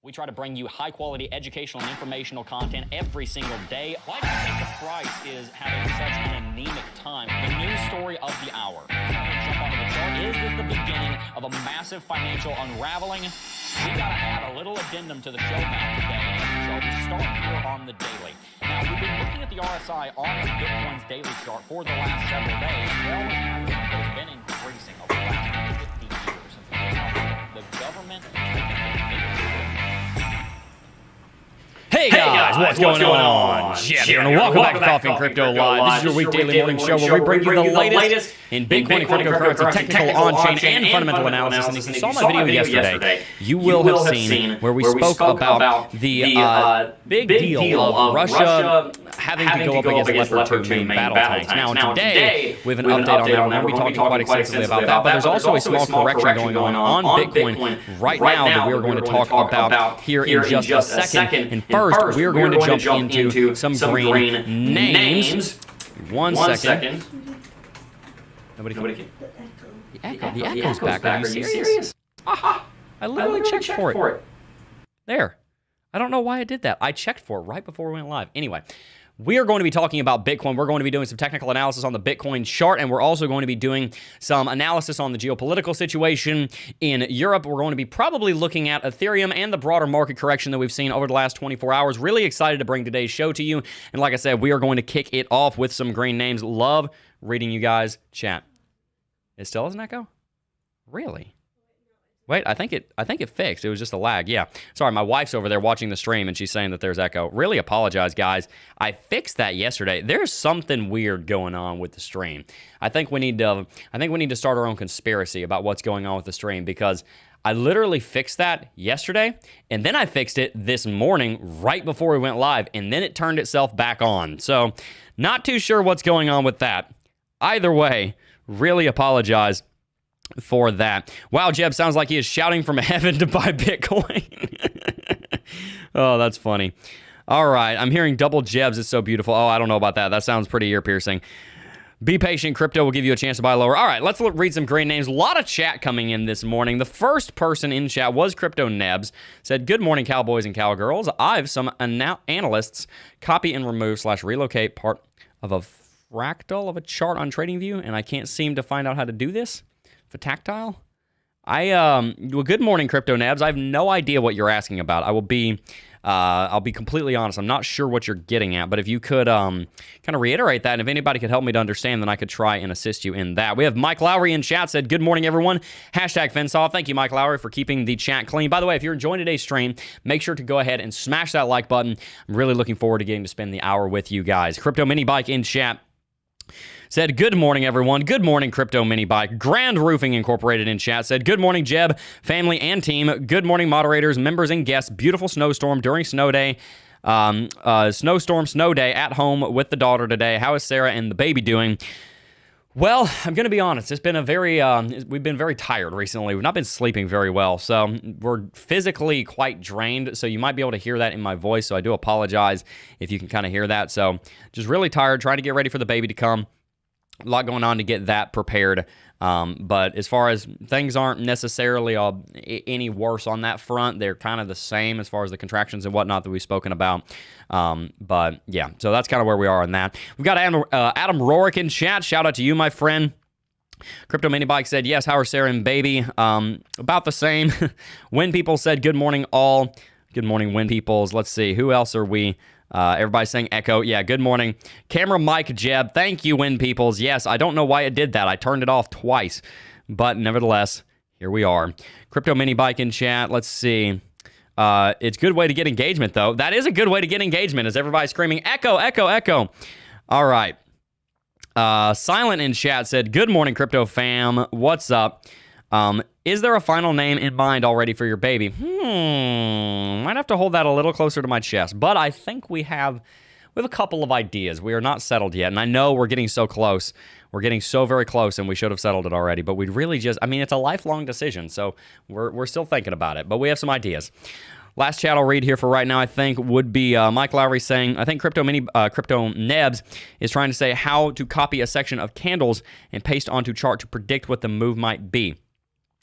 We try to bring you high-quality educational and informational content every single day. Why do you think the price is having such an anemic time? The news story of the hour. Jump onto the chart. Is this the beginning of a massive financial unraveling? We got to add a little addendum to the show map today. So we start here on the daily. Now, we've been looking at the RSI on Bitcoin's daily chart for the last several days. Well, it's been increasing over the last 50 years. The government... Hey guys, what's going on? Jebb here, and welcome back to Coffee and Crypto Live. This is your weekday morning show where we bring you the latest in Bitcoin and cryptocurrency, technical, on-chain, and fundamental analysis. And if you saw my video yesterday, you will have seen where we spoke about the big deal of Russia having to go up against Leopard 2 main battle tanks. Now, today, we have an update on that, and we'll be talking quite extensively about that. But there's also a small correction going on Bitcoin right now that we're going to talk about here in just a second. And first, we're going to jump into some green names. One second. Nobody can. The echo's back. Are you serious? Aha! I literally checked for it. There. I don't know why I did that. I checked for it right before we went live. Anyway, we are going to be talking about Bitcoin. We're going to be doing some technical analysis on the Bitcoin chart, and we're also going to be doing some analysis on the geopolitical situation in Europe. We're going to be probably looking at Ethereum and the broader market correction that we've seen over the last 24 hours. Really excited to bring today's show to you. And like I said, we are going to kick it off with some green names. Love reading you guys chat. It still has an echo? Really? Wait, I think it fixed. It was just a lag. Yeah. Sorry, my wife's over there watching the stream and she's saying that there's echo. Really apologize, guys. I fixed that yesterday. There's something weird going on with the stream. I think we need to start our own conspiracy about what's going on with the stream, because I literally fixed that yesterday, and then I fixed it this morning right before we went live, and then it turned itself back on. So, not too sure what's going on with that. Either way, really apologize for that. Wow, Jebb sounds like he is shouting from heaven to buy Bitcoin. Oh, that's funny. All right, I'm hearing double Jebbs. It's so beautiful. Oh, I don't know about that. That sounds pretty ear-piercing. Be patient. Crypto will give you a chance to buy lower. All right, let's read some green names. A lot of chat coming in this morning. The first person in chat was Crypto Nebs. Said, good morning, cowboys and cowgirls. I've some analysts copy and remove / relocate part of a fractal of a chart on TradingView, and I can't seem to find out how to do this. For tactile? Well, good morning, Crypto Nabs. I have no idea what you're asking about. I'll be completely honest. I'm not sure what you're getting at, but if you could kind of reiterate that, and if anybody could help me to understand, then I could try and assist you in that. We have Mike Lowry in chat, said, good morning, everyone. #FenceOff. Thank you, Mike Lowry, for keeping the chat clean. By the way, if you're enjoying today's stream, make sure to go ahead and smash that like button. I'm really looking forward to getting to spend the hour with you guys. Crypto Mini Bike in chat said, good morning, everyone. Good morning, Crypto Mini Bike. Grand Roofing Incorporated in chat said, good morning, Jebb, family, and team. Good morning, moderators, members, and guests. Beautiful snowstorm during snow day. Snow day at home with the daughter today. How is Sarah and the baby doing? Well, I'm going to be honest. It's been we've been very tired recently. We've not been sleeping very well, so we're physically quite drained, so you might be able to hear that in my voice, so I do apologize if you can kind of hear that. So just really tired, trying to get ready for the baby to come. A lot going on to get that prepared. But as far as things aren't necessarily any worse on that front, they're kind of the same as far as the contractions and whatnot that we've spoken about. But yeah, so that's kind of where we are on that. We've got Adam Rorick in chat. Shout out to you, my friend. Crypto Mini Bike said, yes, how are Sarah and baby? About the same. When People said, good morning, all. Good morning, When Peoples. Let's see. Who else are we? Everybody's saying echo. Yeah, good morning. Camera Mike Jebb. Thank you, Win Peoples. Yes, I don't know why it did that. I turned it off twice. But nevertheless, here we are. Crypto Mini Bike in chat. Let's see. It's a good way to get engagement, though. That is a good way to get engagement, as everybody's screaming, echo, echo, echo. All right. Silent in chat said, good morning, Crypto fam. What's up? Is there a final name in mind already for your baby? Might have to hold that a little closer to my chest, but I think we have we have a couple of ideas. We are not settled yet, and I know we're getting so close. We're getting so very close, and we should have settled it already, but we'd really just, I mean, it's a lifelong decision, so we're still thinking about it, but we have some ideas. Last chat I'll read here for right now, I think, would be Mike Lowry saying, I think Crypto Nebs is trying to say how to copy a section of candles and paste onto chart to predict what the move might be.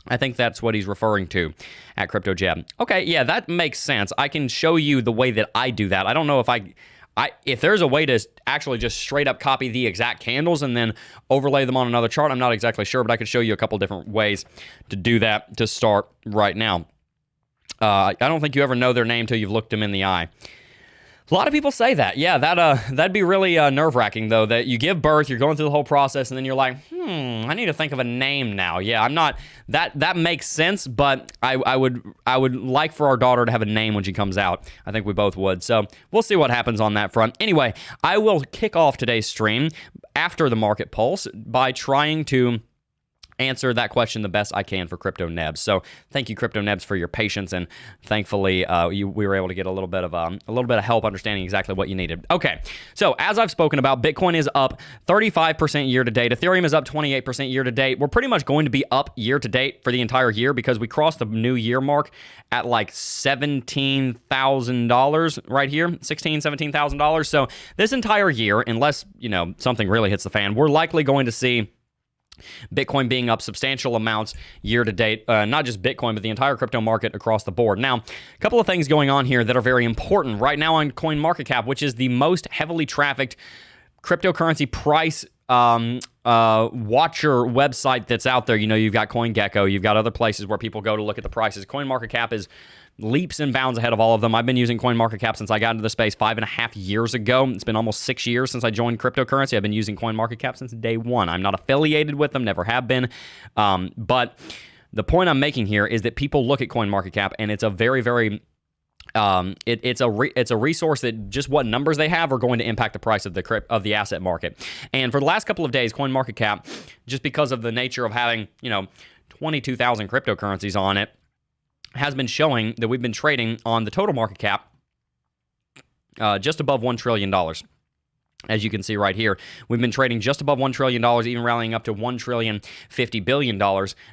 I think that's what he's referring to at Crypto Jebb. Okay, yeah, that makes sense. I can show you the way that I do that. I don't know if there's a way to actually just straight up copy the exact candles and then overlay them on another chart. I'm not exactly sure, but I could show you a couple different ways to do that to start right now. I don't think you ever know their name till you've looked them in the eye. A lot of people say that. Yeah, that'd be really nerve-wracking, though, that you give birth, you're going through the whole process, and then you're like, I need to think of a name now. Yeah, I'm not... That makes sense, but I would like for our daughter to have a name when she comes out. I think we both would. So we'll see what happens on that front. Anyway, I will kick off today's stream after the market pulse by trying to answer that question the best I can for Crypto Nebs. So thank you, Crypto Nebs, for your patience, and thankfully we were able to get a little bit of help understanding exactly what you needed. Okay, so as I've spoken about, Bitcoin is up 35% year to date. Ethereum is up 28% year to date. We're pretty much going to be up year to date for the entire year because we crossed the new year mark at like $17,000 right here, $17,000. So this entire year, unless something really hits the fan, we're likely going to see Bitcoin being up substantial amounts year to date, not just Bitcoin, but the entire crypto market across the board. Now, a couple of things going on here that are very important right now on CoinMarketCap, which is the most heavily trafficked cryptocurrency price watcher website that's out there. You've got CoinGecko, you've got other places where people go to look at the prices. CoinMarketCap is leaps and bounds ahead of all of them. I've been using CoinMarketCap since I got into the space 5.5 years ago. It's been almost 6 years since I joined cryptocurrency. I've been using CoinMarketCap since day one. I'm not affiliated with them, never have been. But the point I'm making here is that people look at CoinMarketCap, and it's a very, very it's a resource that just what numbers they have are going to impact the price of the asset market. And for the last couple of days, CoinMarketCap, just because of the nature of having 22,000 cryptocurrencies on it, has been showing that we've been trading on the total market cap just above $1 trillion. As you can see right here, we've been trading just above $1 trillion, even rallying up to $1,050 billion.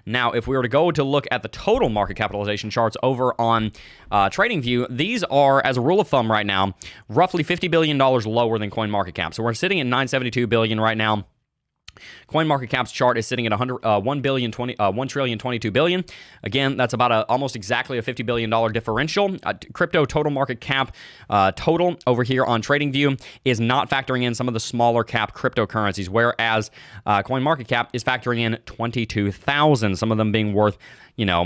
Now, if we were to go to look at the total market capitalization charts over on TradingView, these are, as a rule of thumb right now, roughly $50 billion lower than CoinMarketCap. So we're sitting at $972 billion right now. CoinMarketCap's chart is sitting at $1,022 billion. Again, that's about almost exactly a $50 billion differential. Crypto total market cap total over here on TradingView is not factoring in some of the smaller cap cryptocurrencies, whereas CoinMarketCap is factoring in 22,000, some of them being worth your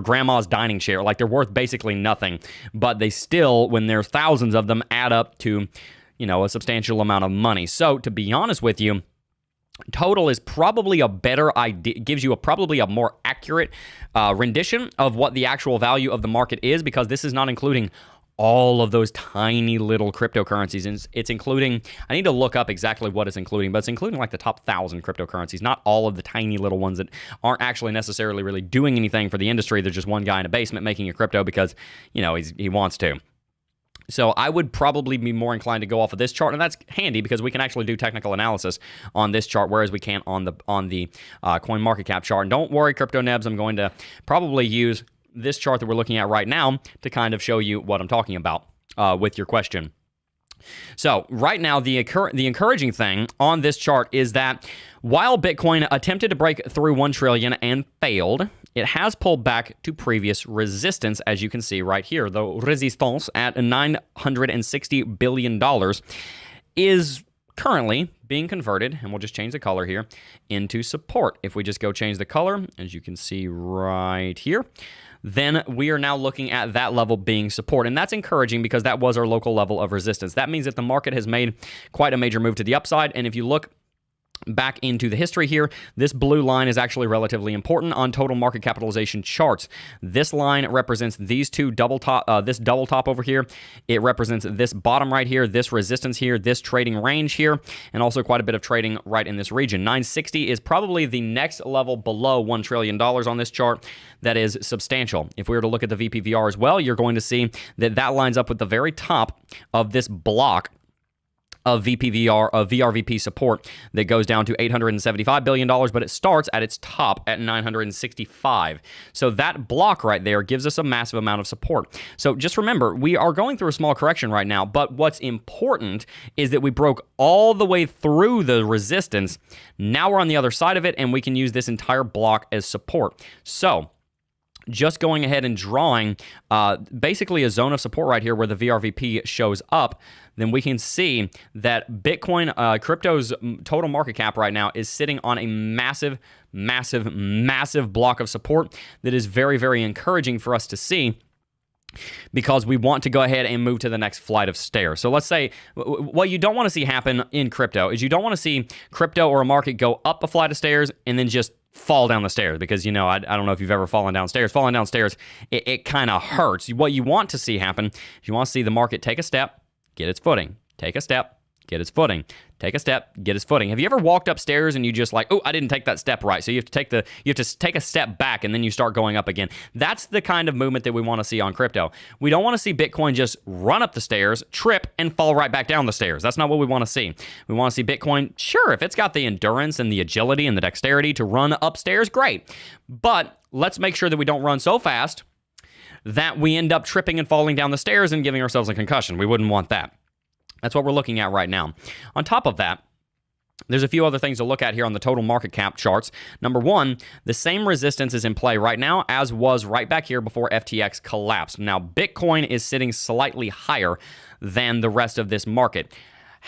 grandma's dining chair. Like, they're worth basically nothing, but they still, when there's thousands of them, add up to a substantial amount of money. So, to be honest with you, total is probably a better idea, gives you probably a more accurate rendition of what the actual value of the market is, because this is not including all of those tiny little cryptocurrencies. And it's including, I need to look up exactly what it's including, but it's including like the top 1,000 cryptocurrencies, not all of the tiny little ones that aren't actually necessarily really doing anything for the industry. There's just one guy in a basement making a crypto because, he wants to. So I would probably be more inclined to go off of this chart, and that's handy because we can actually do technical analysis on this chart, whereas we can't on the CoinMarketCap chart. And don't worry, Crypto Nebs, I'm going to probably use this chart that we're looking at right now to kind of show you what I'm talking about with your question. So right now, the encouraging thing on this chart is that while Bitcoin attempted to break through 1 trillion and failed, it has pulled back to previous resistance, as you can see right here. The resistance at $960 billion is currently being converted, and we'll just change the color here, into support. If we just go change the color, as you can see right here, then we are now looking at that level being support. And that's encouraging because that was our local level of resistance. That means that the market has made quite a major move to the upside. And if you look back into the history here, this blue line is actually relatively important on total market capitalization charts. This line represents these two double top, this double top over here. It represents this bottom right here, this resistance here, this trading range here, and also quite a bit of trading right in this region. 960 is probably the next level below $1 trillion on this chart. That is substantial. If we were to look at the VPVR as well, you're going to see that that lines up with the very top of this block of VPVR, of VRVP support that goes down to $875 billion, but it starts at its top at 965. So that block right there gives us a massive amount of support. So just remember, we are going through a small correction right now, but what's important is that we broke all the way through the resistance. Now we're on the other side of it, and we can use this entire block as support. So just going ahead and drawing basically a zone of support right here where the VRVP shows up, then we can see that Bitcoin, crypto's total market cap right now is sitting on a massive, massive, massive block of support that is very, very encouraging for us to see, because we want to go ahead and move to the next flight of stairs. So let's say what you don't want to see happen in crypto is you don't want to see crypto or a market go up a flight of stairs and then just fall down the stairs, because, you know, I don't know if you've ever fallen downstairs. Falling downstairs, it kind of hurts. What you want to see happen is you want to see the market take a step, get its footing, take a step, get its footing, take a step, get its footing. Have you ever walked upstairs and you just like, oh, I didn't take that step right? So you have to take a step back and then you start going up again. That's the kind of movement that we want to see on crypto. We don't want to see Bitcoin just run up the stairs, trip, and fall right back down the stairs. That's not what we want to see. We want to see Bitcoin, sure, if it's got the endurance and the agility and the dexterity to run upstairs, great. But let's make sure that we don't run so fast that we end up tripping and falling down the stairs and giving ourselves a concussion. We wouldn't want that. That's what we're looking at right now. On top of that, there's a few other things to look at here on the total market cap charts. Number one, the same resistance is in play right now as was right back here before FTX collapsed. Now, Bitcoin is sitting slightly higher than the rest of this market.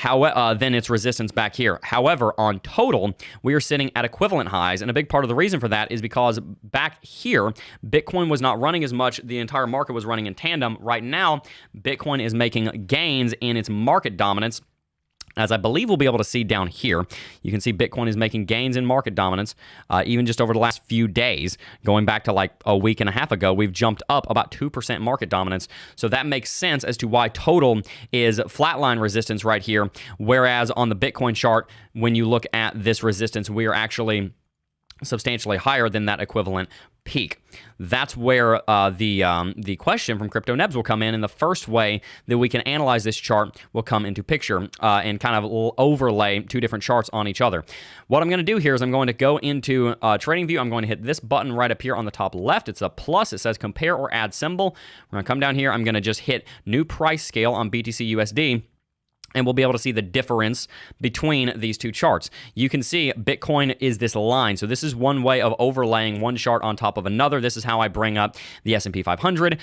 Then its resistance back here. However, on total, we are sitting at equivalent highs, and a big part of the reason for that is because back here, Bitcoin was not running as much. The entire market was running in tandem. Right now, Bitcoin is making gains in its market dominance, as I believe we'll be able to see down here. You can see Bitcoin is making gains in market dominance, even just over the last few days. Going back to like a week and a half ago, we've jumped up about 2% market dominance. So that makes sense as to why total is flatline resistance right here, whereas on the Bitcoin chart, when you look at this resistance, we are actually substantially higher than that equivalent peak. That's where the question from Crypto Nebs will come in, and the first way that we can analyze this chart will come into picture and kind of overlay two different charts on each other. What I'm going to do here is I'm going to go into TradingView. I'm going to hit this button right up here on the top left. It's a plus. It says compare or add symbol. We're going to come down here. I'm going to just hit new price scale on BTC USD. And we'll be able to see the difference between these two charts. You can see Bitcoin is this line. So this is one way of overlaying one chart on top of another. This is how I bring up the S&P 500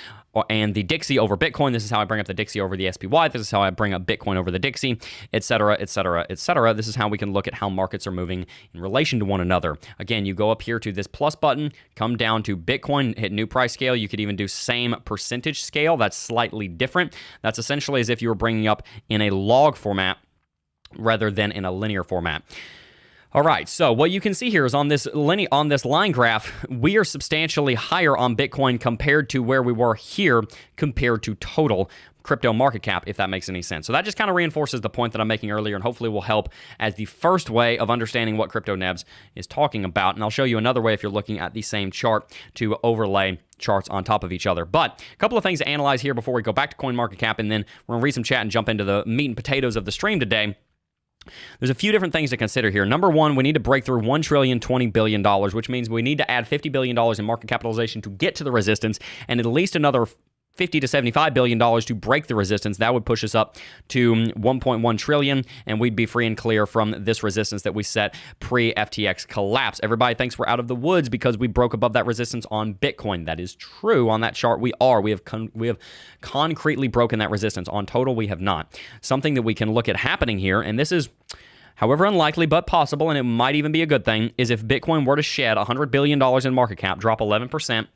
and the Dixie over Bitcoin. This is how I bring up the Dixie over the SPY. This is how I bring up Bitcoin over the Dixie, etc., etc., etc. This is how we can look at how markets are moving in relation to one another. Again, you go up here to this plus button, come down to Bitcoin, hit new price scale. You could even do same percentage scale. That's slightly different. That's essentially as if you were bringing up in a log format rather than in a linear format. All right, so what you can see here is on this line graph, we are substantially higher on Bitcoin compared to where we were here compared to total crypto market cap, if that makes any sense. So that just kind of reinforces the point that I'm making earlier, and hopefully will help as the first way of understanding what Crypto Nebs is talking about. And I'll show you another way if you're looking at the same chart to overlay charts on top of each other. But a couple of things to analyze here before we go back to CoinMarketCap, and then we're going to read some chat and jump into the meat and potatoes of the stream today. There's a few different things to consider here. Number one, we need to break through $1,020 billion, which means we need to add $50 billion in market capitalization to get to the resistance, and at least another $50 to $75 billion to break the resistance. That would push us up to 1.1 trillion, and we'd be free and clear from this resistance that we set pre-FTX collapse. Everybody thinks we're out of the woods because we broke above that resistance on Bitcoin. That is true. On that chart, we are. We have concretely broken that resistance. On total, we have not. Something that we can look at happening here, and this is however unlikely but possible, and it might even be a good thing, is if Bitcoin were to shed $100 billion in market cap, drop 11%,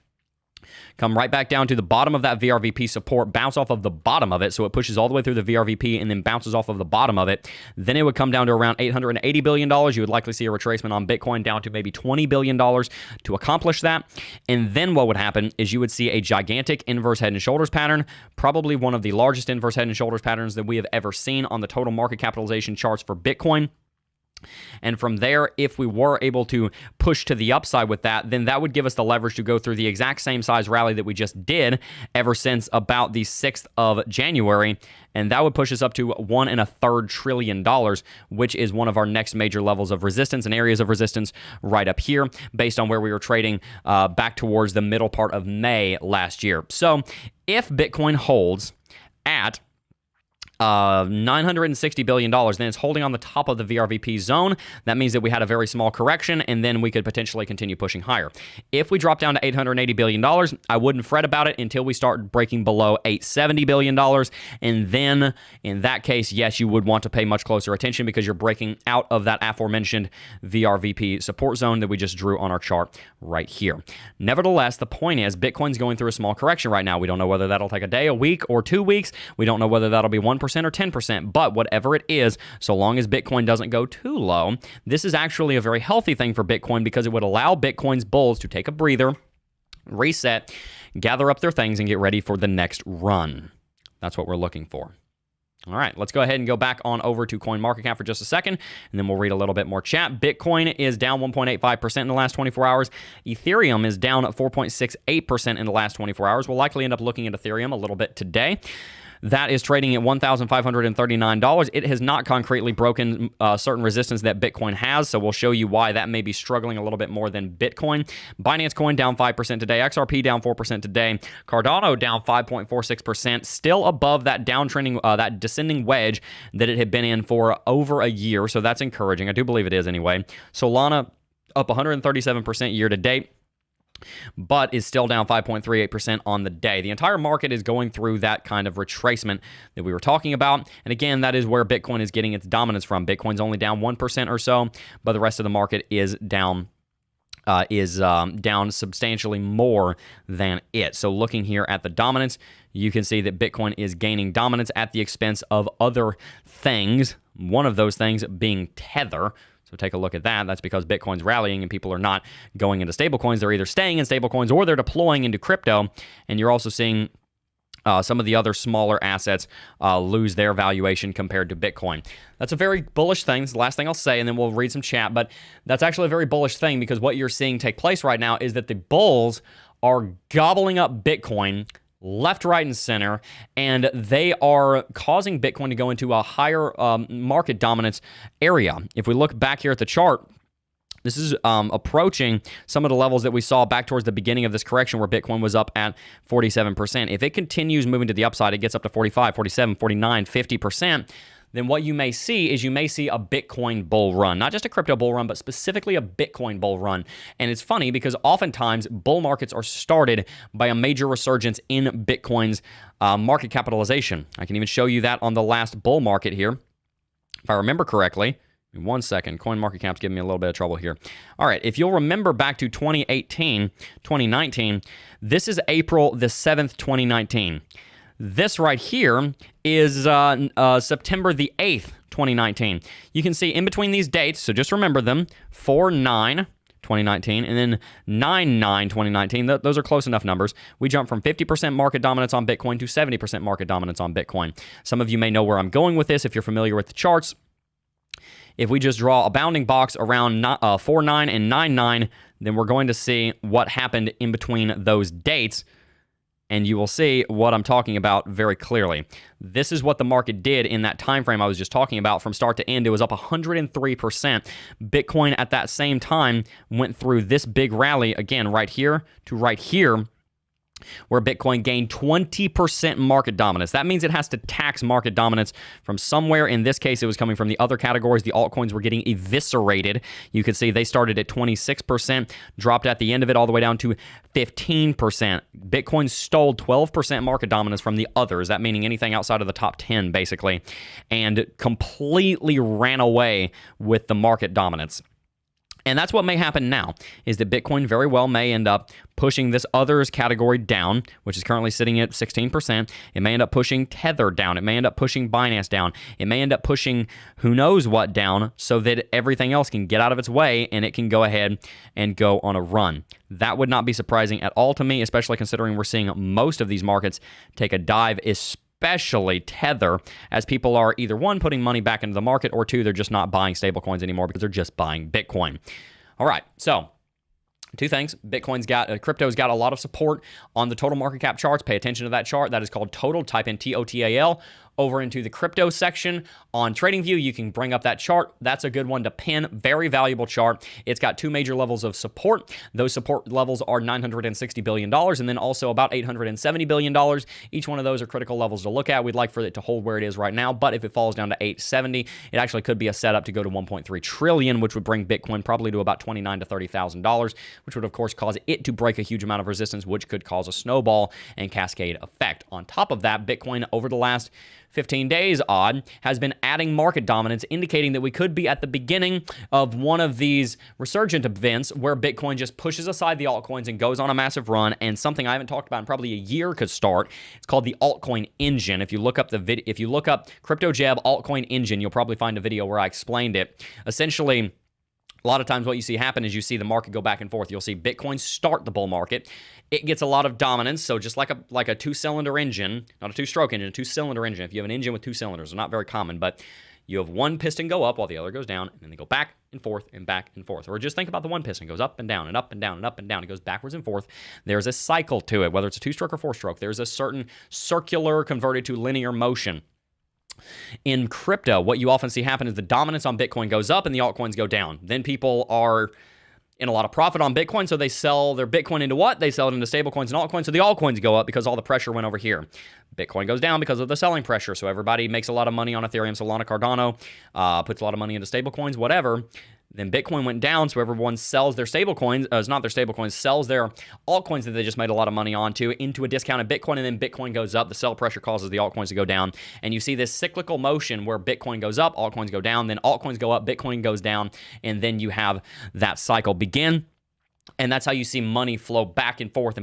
come right back down to the bottom of that VRVP support, bounce off of the bottom of it, so it pushes all the way through the VRVP and then bounces off of the bottom of it. Then it would come down to around $880 billion. You would likely see a retracement on Bitcoin down to maybe $20 billion to accomplish that. And then what would happen is you would see a gigantic inverse head and shoulders pattern, probably one of the largest inverse head and shoulders patterns that we have ever seen on the total market capitalization charts for Bitcoin. And from there, if we were able to push to the upside with that, then that would give us the leverage to go through the exact same size rally that we just did ever since about the 6th of January. And that would push us up to $1.33 trillion, which is one of our next major levels of resistance and areas of resistance right up here, based on where we were trading back towards the middle part of May last year. So if Bitcoin holds at $960 billion, then it's holding on the top of the VRVP zone. That means that we had a very small correction, and then we could potentially continue pushing higher. If we drop down to $880 billion, I wouldn't fret about it until we start breaking below $870 billion. And then, in that case, yes, you would want to pay much closer attention because you're breaking out of that aforementioned VRVP support zone that we just drew on our chart right here. Nevertheless, the point is Bitcoin's going through a small correction right now. We don't know whether that'll take a day, a week, or 2 weeks. We don't know whether that'll be 1% or 10%, but whatever it is, so long as Bitcoin doesn't go too low, this is actually a very healthy thing for Bitcoin because it would allow Bitcoin's bulls to take a breather, reset, gather up their things, and get ready for the next run. That's what we're looking for. All right, let's go ahead and go back on over to CoinMarketCap for just a second, and then we'll read a little bit more chat. Bitcoin is down 1.85% in the last 24 hours. Ethereum is down 4.68% in the last 24 hours. We'll likely end up looking at Ethereum a little bit today. That is trading at $1,539. It has not concretely broken certain resistance that Bitcoin has, so we'll show you why that may be struggling a little bit more than Bitcoin. Binance Coin down 5% today. XRP down 4% today. Cardano down 5.46%, still above that downtrending, that descending wedge that it had been in for over a year, so that's encouraging. I do believe it is anyway. Solana up 137% year to date, but is still down 5.38% on the day. The entire market is going through that kind of retracement that we were talking about. And again, that is where Bitcoin is getting its dominance from. Bitcoin's only down 1% or so, but the rest of the market is down down substantially more than it. So looking here at the dominance, you can see that Bitcoin is gaining dominance at the expense of other things, one of those things being Tether. So take a look at that. That's because Bitcoin's rallying and people are not going into stablecoins. They're either staying in stablecoins or they're deploying into crypto. And you're also seeing some of the other smaller assets lose their valuation compared to Bitcoin. That's a very bullish thing. It's the last thing I'll say, and then we'll read some chat. But that's actually a very bullish thing because what you're seeing take place right now is that the bulls are gobbling up Bitcoin left, right, and center, and they are causing Bitcoin to go into a higher market dominance area. If we look back here at the chart, this is approaching some of the levels that we saw back towards the beginning of this correction where Bitcoin was up at 47%. If it continues moving to the upside, it gets up to 45, 47, 49, 50%. Then what you may see is you may see a Bitcoin bull run. Not just a crypto bull run, but specifically a Bitcoin bull run. And it's funny because oftentimes bull markets are started by a major resurgence in Bitcoin's market capitalization. I can even show you that on the last bull market here, if I remember correctly. 1 second. CoinMarketCap's giving me a little bit of trouble here. All right. If you'll remember back to 2018, 2019, this is April the 7th, 2019. This right here is September the 8th, 2019. You can see in between these dates, so just remember them, 4/9, 2019, and then 9/9, 2019. Those are close enough numbers. We jumped from 50% market dominance on Bitcoin to 70% market dominance on Bitcoin. Some of you may know where I'm going with this if you're familiar with the charts. If we just draw a bounding box around 4/9 and 9/9, then we're going to see what happened in between those dates, and you will see what I'm talking about very clearly. This is what the market did in that time frame I was just talking about. From start to end, it was up 103%. Bitcoin at that same time went through this big rally, again, right here to right here, where Bitcoin gained 20% market dominance. That means it has to tax market dominance from somewhere. In this case, it was coming from the other categories. The altcoins were getting eviscerated. You could see they started at 26%, dropped at the end of it all the way down to 15%. Bitcoin stole 12% market dominance from the others, that meaning anything outside of the top 10, basically, and completely ran away with the market dominance. And that's what may happen now, is that Bitcoin very well may end up pushing this others category down, which is currently sitting at 16%. It may end up pushing Tether down. It may end up pushing Binance down. It may end up pushing who knows what down so that everything else can get out of its way and it can go ahead and go on a run. That would not be surprising at all to me, especially considering we're seeing most of these markets take a dive, especially Tether, as people are either one, putting money back into the market, or two, they're just not buying stablecoins anymore because they're just buying Bitcoin. All right, so two things. Crypto's got a lot of support on the total market cap charts. Pay attention to that chart. That is called total. Type in TOTAL over into the crypto section on TradingView. You can bring up that chart. That's a good one to pin. Very valuable chart. It's got two major levels of support. Those support levels are $960 billion and then also about $870 billion. Each one of those are critical levels to look at. We'd like for it to hold where it is right now, but if it falls down to 870, it actually could be a setup to go to 1.3 trillion, which would bring Bitcoin probably to about $29,000 to $30,000, which would of course cause it to break a huge amount of resistance, which could cause a snowball and cascade effect. On top of that, Bitcoin over the last 15 days odd has been adding market dominance, indicating that we could be at the beginning of one of these resurgent events where Bitcoin just pushes aside the altcoins and goes on a massive run. And something I haven't talked about in probably a year could start. It's called the altcoin engine. If you look up if you look up Crypto Jebb altcoin engine, you'll probably find a video where I explained it. Essentially, a lot of times what you see happen is you see the market go back and forth. You'll see Bitcoin start the bull market. It gets a lot of dominance. So just like a two-cylinder engine, not a two-stroke engine, a two-cylinder engine. If you have an engine with two cylinders, they're not very common, but you have one piston go up while the other goes down, and then they go back and forth and back and forth. Or just think about the one piston. It goes up and down and up and down and up and down. It goes backwards and forth. There's a cycle to it, whether it's a two-stroke or four-stroke. There's a certain circular converted to linear motion. In crypto, what you often see happen is the dominance on Bitcoin goes up and the altcoins go down. Then people are in a lot of profit on Bitcoin, so they sell their Bitcoin into what? They sell it into stablecoins and altcoins, so the altcoins go up because all the pressure went over here. Bitcoin goes down because of the selling pressure, so everybody makes a lot of money on Ethereum, Solana, Cardano, puts a lot of money into stablecoins, whatever. Then Bitcoin went down, so everyone sells their stablecoins, not their stablecoins, sells their altcoins that they just made a lot of money onto into a discounted Bitcoin, and then Bitcoin goes up. The sell pressure causes the altcoins to go down, and you see this cyclical motion where Bitcoin goes up, altcoins go down, then altcoins go up, Bitcoin goes down, and then you have that cycle begin. And that's how you see money flow back and forth,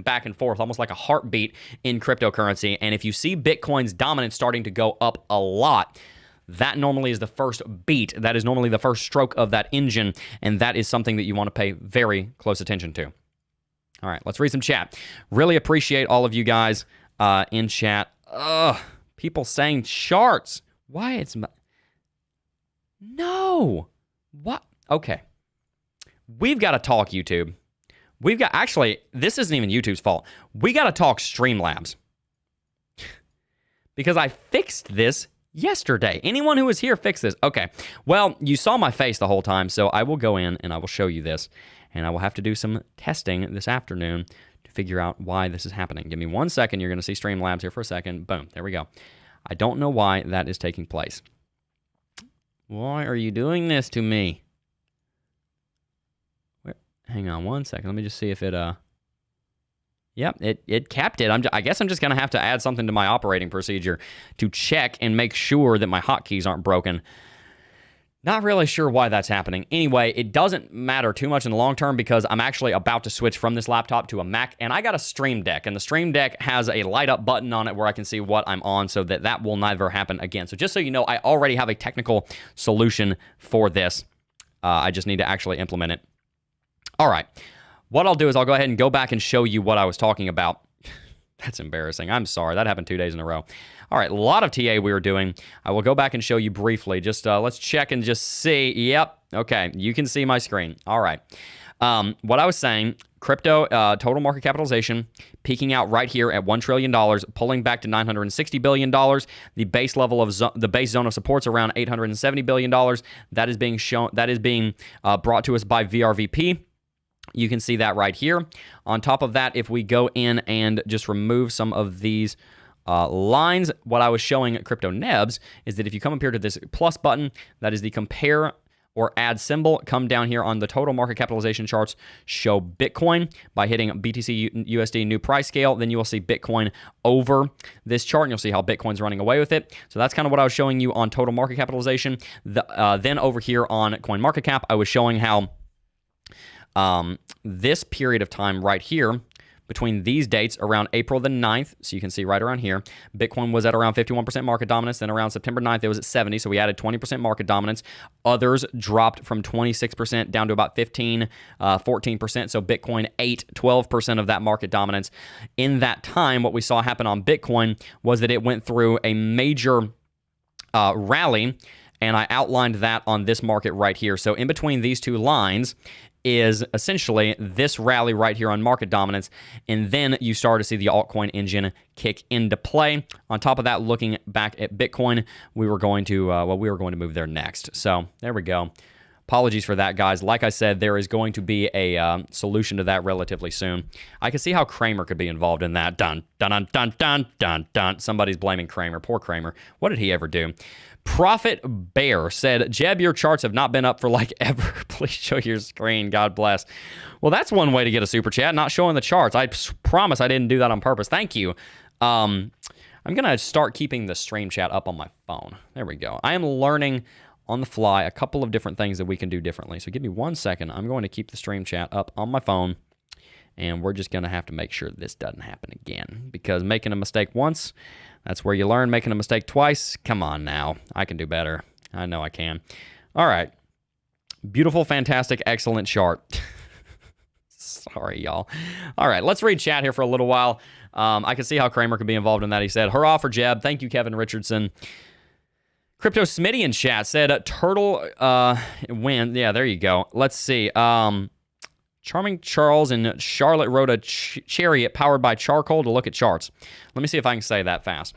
almost like a heartbeat in cryptocurrency. And if you see Bitcoin's dominance starting to go up a lot, that normally is the first beat. That is normally the first stroke of that engine, and that is something that you want to pay very close attention to. All right, let's read some chat. Really appreciate all of you guys in chat. People saying charts. Why it's... No. What? Okay. We've got to talk, YouTube. We've got... Actually, this isn't even YouTube's fault. We got to talk Streamlabs. Because I fixed this yesterday. Anyone who was here fixed this. Okay. Well, you saw my face the whole time, so I will go in and I will show you this. And I will have to do some testing this afternoon to figure out why this is happening. Give me 1 second. You're going to see Streamlabs here for a second. Boom. There we go. I don't know why that is taking place. Why are you doing this to me? Hang on 1 second. Let me just see if it... Yep, it kept it. I guess I'm just going to have to add something to my operating procedure to check and make sure that my hotkeys aren't broken. Not really sure why that's happening. Anyway, it doesn't matter too much in the long term because I'm actually about to switch from this laptop to a Mac, and I got a Stream Deck, and the Stream Deck has a light up button on it where I can see what I'm on so that will never happen again. So just so you know, I already have a technical solution for this. I just need to actually implement it. All right. What I'll do is I'll go ahead and go back and show you what I was talking about. That's embarrassing. I'm sorry. That happened 2 days in a row. All right, a lot of TA we were doing. I will go back and show you briefly. Just let's check and just see. Yep. Okay, you can see my screen. All right. What I was saying, crypto total market capitalization peaking out right here at $1 trillion, pulling back to $960 billion. The base level of the base zone of support's around $870 billion. That is being shown. That is being brought to us by VRVP. You can see that right here. On top of that, if we go in and just remove some of these lines, what I was showing at Crypto Nebs is that if you come up here to this plus button, that is the compare or add symbol, come down here on the total market capitalization charts, show Bitcoin by hitting BTC USD new price scale, then you will see Bitcoin over this chart, and you'll see how Bitcoin's running away with it. So that's kind of what I was showing you on total market capitalization. Then over here on CoinMarketCap, I was showing how This period of time right here, between these dates, around April the 9th, so you can see right around here, Bitcoin was at around 51% market dominance. Then around September 9th, it was at 70, so we added 20% market dominance. Others dropped from 26% down to about 15, 14%, so Bitcoin ate 12% of that market dominance. In that time, what we saw happen on Bitcoin was that it went through a major rally, and I outlined that on this market right here. So in between these two lines is essentially this rally right here on market dominance, and then you start to see the altcoin engine kick into play. On top of that, looking back at Bitcoin, we were going to move there next. So there we go. Apologies for that, guys. Like I said, there is going to be a solution to that relatively soon. I can see how Kramer could be involved in that. Dun, dun, dun, dun, dun, dun, dun. Somebody's blaming Kramer. Poor Kramer. What did he ever do? Profit Bear said, Jeb, your charts have not been up for like ever. Please show your screen. God bless. Well, that's one way to get a super chat, not showing the charts. I promise I didn't do that on purpose. Thank you. I'm going to start keeping the stream chat up on my phone. There we go. I am learning on the fly a couple of different things that we can do differently. So give me 1 second. I'm going to keep the stream chat up on my phone, and we're just going to have to make sure this doesn't happen again, because making a mistake once, that's where you learn. Making a mistake twice, come on now. I can do better. I know I can. All right. Beautiful, fantastic, excellent chart. Sorry, y'all. All right, let's read chat here for a little while. I can see how Kramer could be involved in that. He said, hurrah for Jebb. Thank you, Kevin Richardson. Crypto Smitty in chat said, turtle win. Yeah, there you go. Let's see. Charming Charles in Charlotte rode a chariot powered by charcoal to look at charts. Let me see if I can say that fast.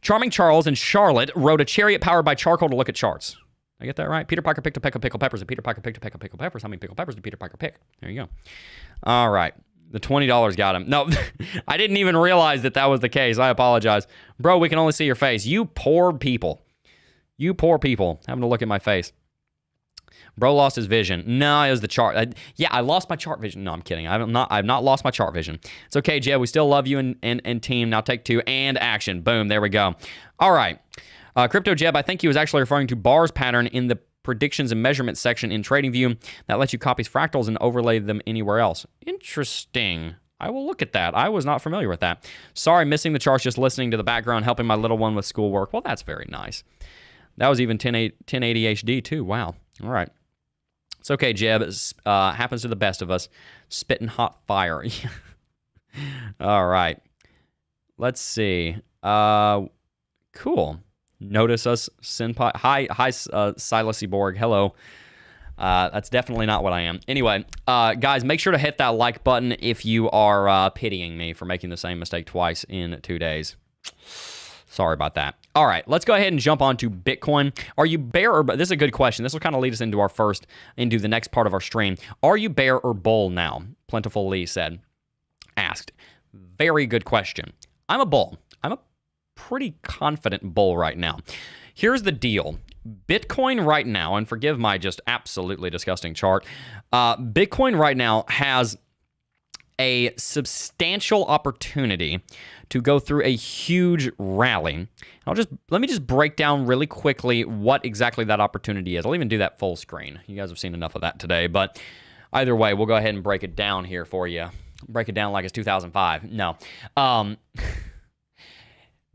Charming Charles in Charlotte rode a chariot powered by charcoal to look at charts. Did I get that right? Peter Piker picked a peck of pickled peppers, and Peter Piker picked a peck of pickled peppers. How many pickled peppers did Peter Piker pick? There you go. All right. The $20 got him. No, I didn't even realize that was the case. I apologize. Bro, we can only see your face. You poor people. You poor people having to look at my face. Bro lost his vision. No, it was the chart. I lost my chart vision. No, I'm kidding. I've not lost my chart vision. It's okay, Jeb. We still love you and team. Now take two and action. Boom. There we go. All right. Crypto Jeb, I think he was actually referring to bars pattern in the predictions and measurements section in TradingView that lets you copy fractals and overlay them anywhere else. Interesting. I will look at that. I was not familiar with that. Sorry, missing the charts, just listening to the background, helping my little one with schoolwork. Well, that's very nice. That was even 1080 HD too. Wow. All right. It's okay, Jeb. It happens to the best of us. Spitting hot fire. All right. Let's see. Cool. Notice us, Senpai. Hi, Silas Borg. Hello. That's definitely not what I am. Anyway, guys, make sure to hit that like button if you are pitying me for making the same mistake twice in 2 days. Sorry about that. All right, let's go ahead and jump on to Bitcoin. Are you bear or... This is a good question. This will kind of lead us into the next part of our stream. Are you bear or bull now? Plentiful Lee asked. Very good question. I'm a bull. I'm a pretty confident bull right now. Here's the deal. Bitcoin right now, and forgive my just absolutely disgusting chart, Bitcoin right now has a substantial opportunity to go through a huge rally. Let me just break down really quickly what exactly that opportunity is. I'll even do that full screen. You guys have seen enough of that today, but either way, we'll go ahead and break it down here for you. Break it down like it's 2005. No.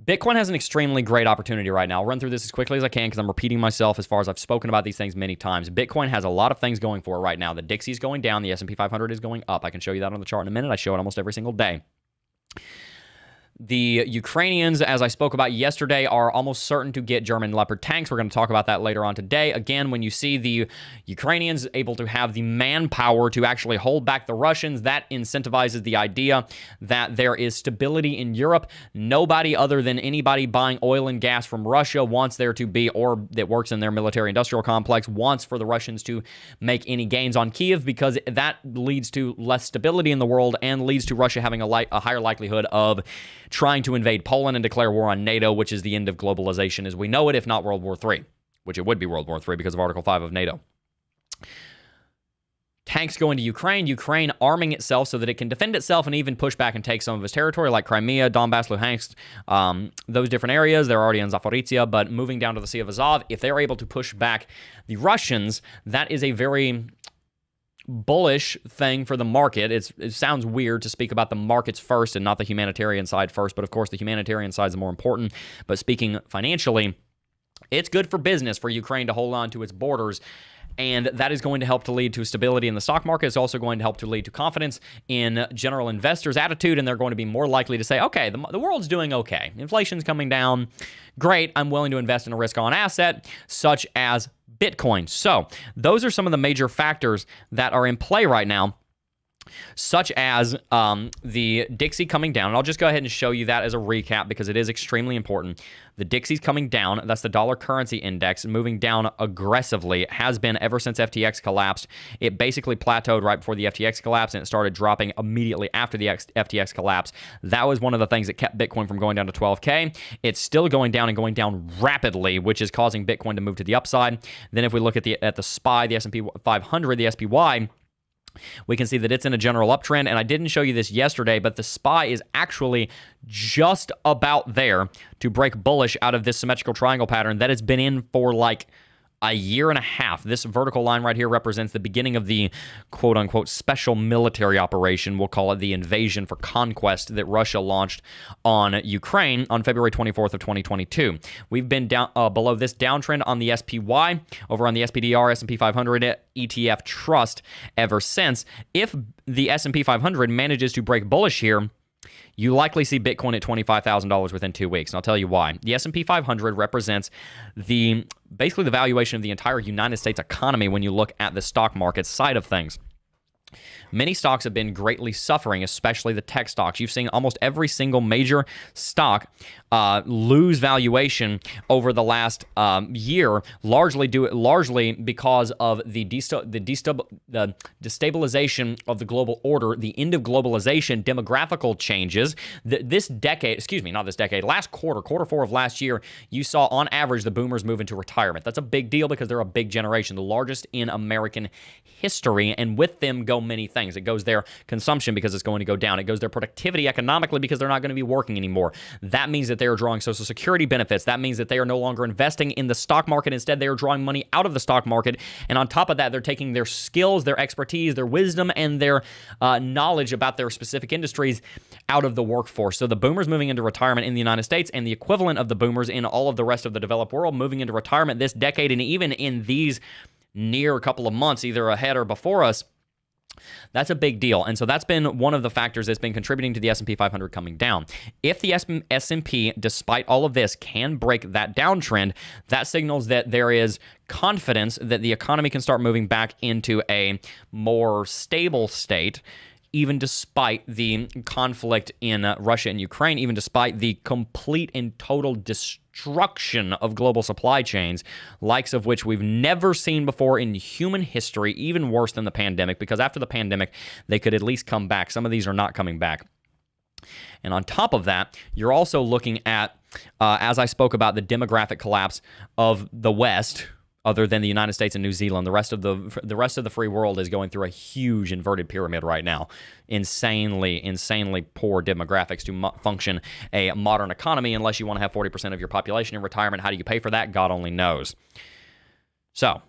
Bitcoin has an extremely great opportunity right now. I'll run through this as quickly as I can because I'm repeating myself as far as I've spoken about these things many times. Bitcoin has a lot of things going for it right now. The Dixie's going down. The S&P 500 is going up. I can show you that on the chart in a minute. I show it almost every single day. The Ukrainians, as I spoke about yesterday, are almost certain to get German Leopard tanks. We're going to talk about that later on today. Again, when you see the Ukrainians able to have the manpower to actually hold back the Russians, that incentivizes the idea that there is stability in Europe. Nobody other than anybody buying oil and gas from Russia wants there to be, or that works in their military-industrial complex, wants for the Russians to make any gains on Kyiv, because that leads to less stability in the world and leads to Russia having a higher likelihood of trying to invade Poland and declare war on NATO, which is the end of globalization as we know it, if not World War III, which it would be World War III because of Article 5 of NATO. Tanks going to Ukraine, Ukraine arming itself so that it can defend itself and even push back and take some of its territory, like Crimea, Donbass, Luhansk, those different areas. They're already in Zaporizhia, but moving down to the Sea of Azov, if they're able to push back the Russians, that is a very bullish thing for the market. It sounds weird to speak about the markets first and not the humanitarian side first, but of course the humanitarian side is more important. But speaking financially, it's good for business for Ukraine to hold on to its borders, and that is going to help to lead to stability in the stock market. It's also going to help to lead to confidence in general investors' attitude, and they're going to be more likely to say, okay, the world's doing okay. Inflation's coming down. Great, I'm willing to invest in a risk-on asset such as Bitcoin. So those are some of the major factors that are in play right now, such as the Dixie coming down. And I'll just go ahead and show you that as a recap because it is extremely important. The Dixie's coming down. That's the dollar currency index, moving down aggressively. It has been ever since FTX collapsed. It basically plateaued right before the FTX collapse, and it started dropping immediately after the FTX collapse. That was one of the things that kept Bitcoin from going down to 12K. It's still going down and going down rapidly, which is causing Bitcoin to move to the upside. Then if we look at the SPY, the S&P 500, the SPY, we can see that it's in a general uptrend, and I didn't show you this yesterday, but the SPY is actually just about there to break bullish out of this symmetrical triangle pattern that it's been in for like a year and a half. This vertical line right here represents the beginning of the quote-unquote special military operation. We'll call it the invasion for conquest that Russia launched on Ukraine on February 24th of 2022. We've been down below this downtrend on the SPY, over on the SPDR, S&P 500 ETF Trust ever since. If the S&P 500 manages to break bullish here, you likely see Bitcoin at $25,000 within 2 weeks, and I'll tell you why. The S&P 500 represents basically the valuation of the entire United States economy when you look at the stock market side of things. Many stocks have been greatly suffering, especially the tech stocks. You've seen almost every single major stock lose valuation over the last year, largely because of the destabilization of the global order, the end of globalization, demographical changes. Last quarter 4 of last year, you saw on average the boomers move into retirement. That's a big deal because they're a big generation, the largest in American history, and with them go many things. It goes their consumption because it's going to go down. It goes their productivity economically because they're not going to be working anymore. That means that they are drawing Social Security benefits. That means that they are no longer investing in the stock market. Instead, they are drawing money out of the stock market. And on top of that, they're taking their skills, their expertise, their wisdom, and their knowledge about their specific industries out of the workforce. So the boomers moving into retirement in the United States and the equivalent of the boomers in all of the rest of the developed world moving into retirement this decade, and even in these near couple of months, either ahead or before us, that's a big deal. And so that's been one of the factors that's been contributing to the S&P 500 coming down. If the S&P, despite all of this, can break that downtrend, that signals that there is confidence that the economy can start moving back into a more stable state, even despite the conflict in Russia and Ukraine, even despite the complete and total destruction of global supply chains, likes of which we've never seen before in human history, even worse than the pandemic, because after the pandemic, they could at least come back. Some of these are not coming back. And on top of that, you're also looking at, as I spoke about, the demographic collapse of the West, other than the United States and New Zealand. The rest of the free world is going through a huge inverted pyramid right now. Insanely poor demographics to function a modern economy unless you want to have 40% of your population in retirement. How do you pay for that? God only knows. So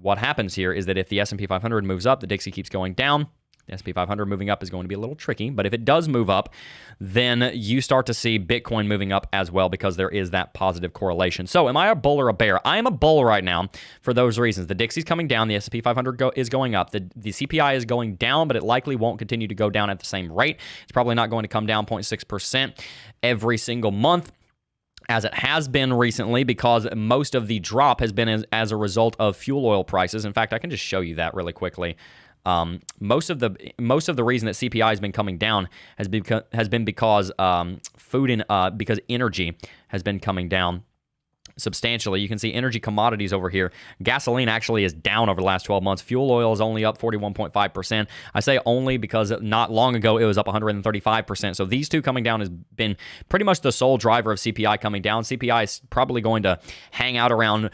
what happens here is that if the S&P 500 moves up, the Dixie keeps going down. The S&P 500 moving up is going to be a little tricky, but if it does move up, then you start to see Bitcoin moving up as well because there is that positive correlation. So am I a bull or a bear? I am a bull right now for those reasons. The Dixie's coming down. The S&P 500 is going up. The CPI is going down, but it likely won't continue to go down at the same rate. It's probably not going to come down 0.6% every single month, as it has been recently, because most of the drop has been as a result of fuel oil prices. In fact, I can just show you that really quickly. Most of the reason that CPI has been coming down has been because because energy has been coming down substantially. You can see energy commodities over here. Gasoline actually is down over the last 12 months. Fuel oil is only up 41.5%. I say only because not long ago it was up 135%. So these two coming down has been pretty much the sole driver of CPI coming down. CPI is probably going to hang out around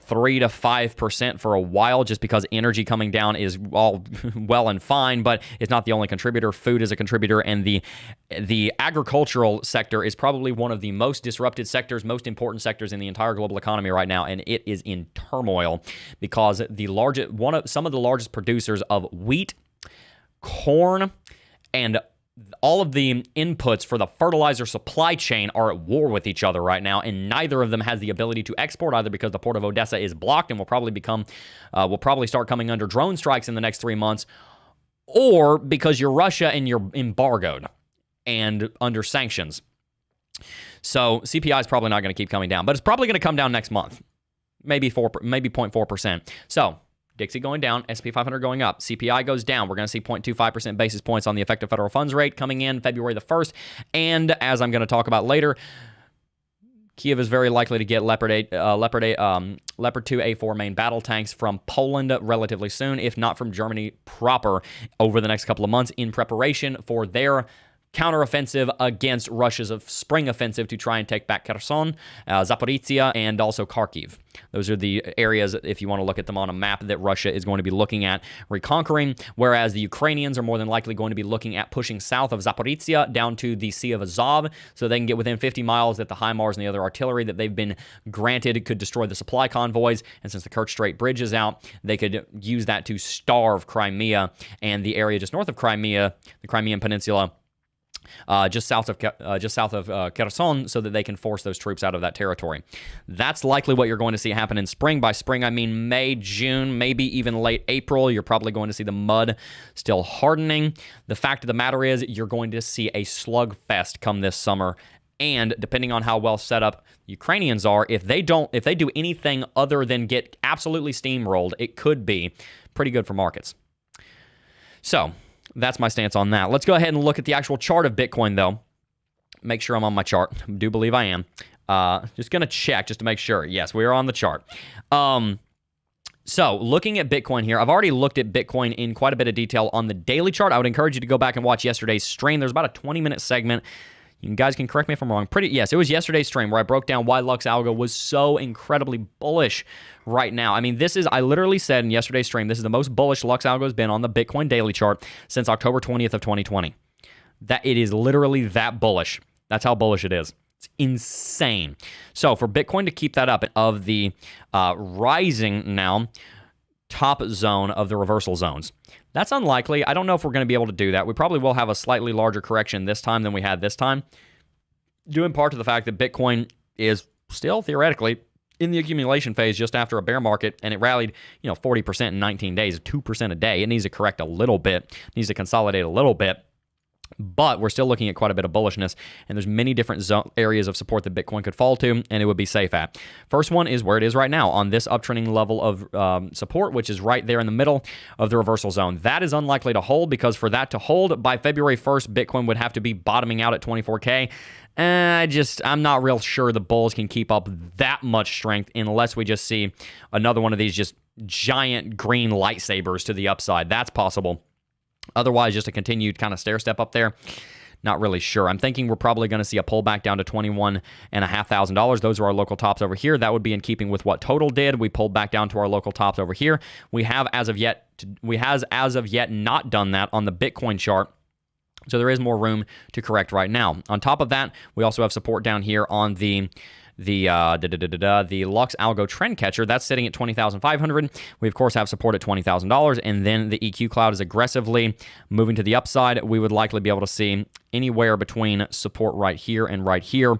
3 to 5% for a while, just because energy coming down is all well and fine, but it's not the only contributor. Food is a contributor, and the agricultural sector is probably one of the most disrupted sectors, most important sectors in the entire global economy right now, and it is in turmoil because some of the largest producers of wheat, corn, and all of the inputs for the fertilizer supply chain are at war with each other right now, and neither of them has the ability to export, either because the port of Odessa is blocked and will probably start coming under drone strikes in the next 3 months, or because you're Russia and you're embargoed and under sanctions. So CPI is probably not going to keep coming down, but it's probably going to come down next month, maybe 0.4%. So Dixie going down, S&P 500 going up, CPI goes down. We're going to see 0.25% basis points on the effective federal funds rate coming in February the 1st. And as I'm going to talk about later, Kiev is very likely to get Leopard 2A4 main battle tanks from Poland relatively soon, if not from Germany proper, over the next couple of months in preparation for their counteroffensive against Russia's spring offensive to try and take back Kherson, Zaporizhia, and also Kharkiv. Those are the areas, if you want to look at them on a map, that Russia is going to be looking at reconquering, whereas the Ukrainians are more than likely going to be looking at pushing south of Zaporizhia down to the Sea of Azov so they can get within 50 miles that the HIMARS and the other artillery that they've been granted could destroy the supply convoys. And since the Kerch Strait Bridge is out, they could use that to starve Crimea and the area just north of Crimea, the Crimean Peninsula, just south of Kherson, so that they can force those troops out of that territory. That's likely what you're going to see happen in spring. By spring, I mean May, June, maybe even late April. You're probably going to see the mud still hardening. The fact of the matter is, you're going to see a slugfest come this summer. And depending on how well set up Ukrainians are, if they do anything other than get absolutely steamrolled, it could be pretty good for markets. So that's my stance on that. Let's go ahead and look at the actual chart of Bitcoin, though. Make sure I'm on my chart. I do believe I am. Just going to check just to make sure. Yes, we are on the chart. So looking at Bitcoin here, I've already looked at Bitcoin in quite a bit of detail on the daily chart. I would encourage you to go back and watch yesterday's stream. There's about a 20-minute segment. You guys can correct me if I'm wrong. Yes, it was yesterday's stream where I broke down why Lux Algo was so incredibly bullish right now. I mean, I literally said in yesterday's stream, this is the most bullish Lux Algo has been on the Bitcoin daily chart since October 20th of 2020. That it is literally that bullish. That's how bullish it is. It's insane. So for Bitcoin to keep that up of the rising now top zone of the reversal zones, that's unlikely. I don't know if we're going to be able to do that. We probably will have a slightly larger correction this time than we had this time, due in part to the fact that Bitcoin is still theoretically in the accumulation phase just after a bear market, and it rallied 40% in 19 days, 2% a day. It needs to correct a little bit, it needs to consolidate a little bit. But we're still looking at quite a bit of bullishness, and there's many different areas of support that Bitcoin could fall to, and it would be safe at. First one is where it is right now, on this uptrending level of support, which is right there in the middle of the reversal zone. That is unlikely to hold, because for that to hold, by February 1st, Bitcoin would have to be bottoming out at 24K. I'm not real sure the bulls can keep up that much strength unless we just see another one of these just giant green lightsabers to the upside. That's possible. Otherwise, just a continued kind of stair step up there. Not really sure. I'm thinking we're probably going to see a pullback down to $21,500. Those are our local tops over here. That would be in keeping with what Total did. We pulled back down to our local tops over here. We have as of yet not done that on the Bitcoin chart. So there is more room to correct right now. On top of that, we also have support down here on the Lux Algo Trend Catcher. That's sitting at $20,500. We of course have support at $20,000, and then the EQ Cloud is aggressively moving to the upside. We would likely be able to see anywhere between support right here and right here,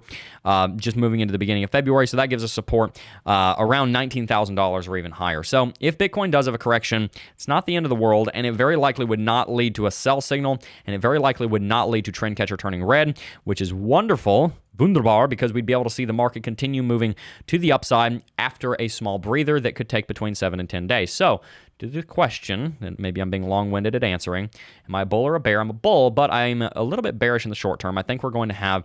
just moving into the beginning of February. So that gives us support around $19,000 or even higher. So if Bitcoin does have a correction, it's not the end of the world, and it very likely would not lead to a sell signal, and it very likely would not lead to Trend Catcher turning red, which is wonderful. Wunderbar, because we'd be able to see the market continue moving to the upside after a small breather that could take between 7 and 10 days. So, to the question, and maybe I'm being long-winded at answering, am I a bull or a bear? I'm a bull, but I'm a little bit bearish in the short term. I think we're going to have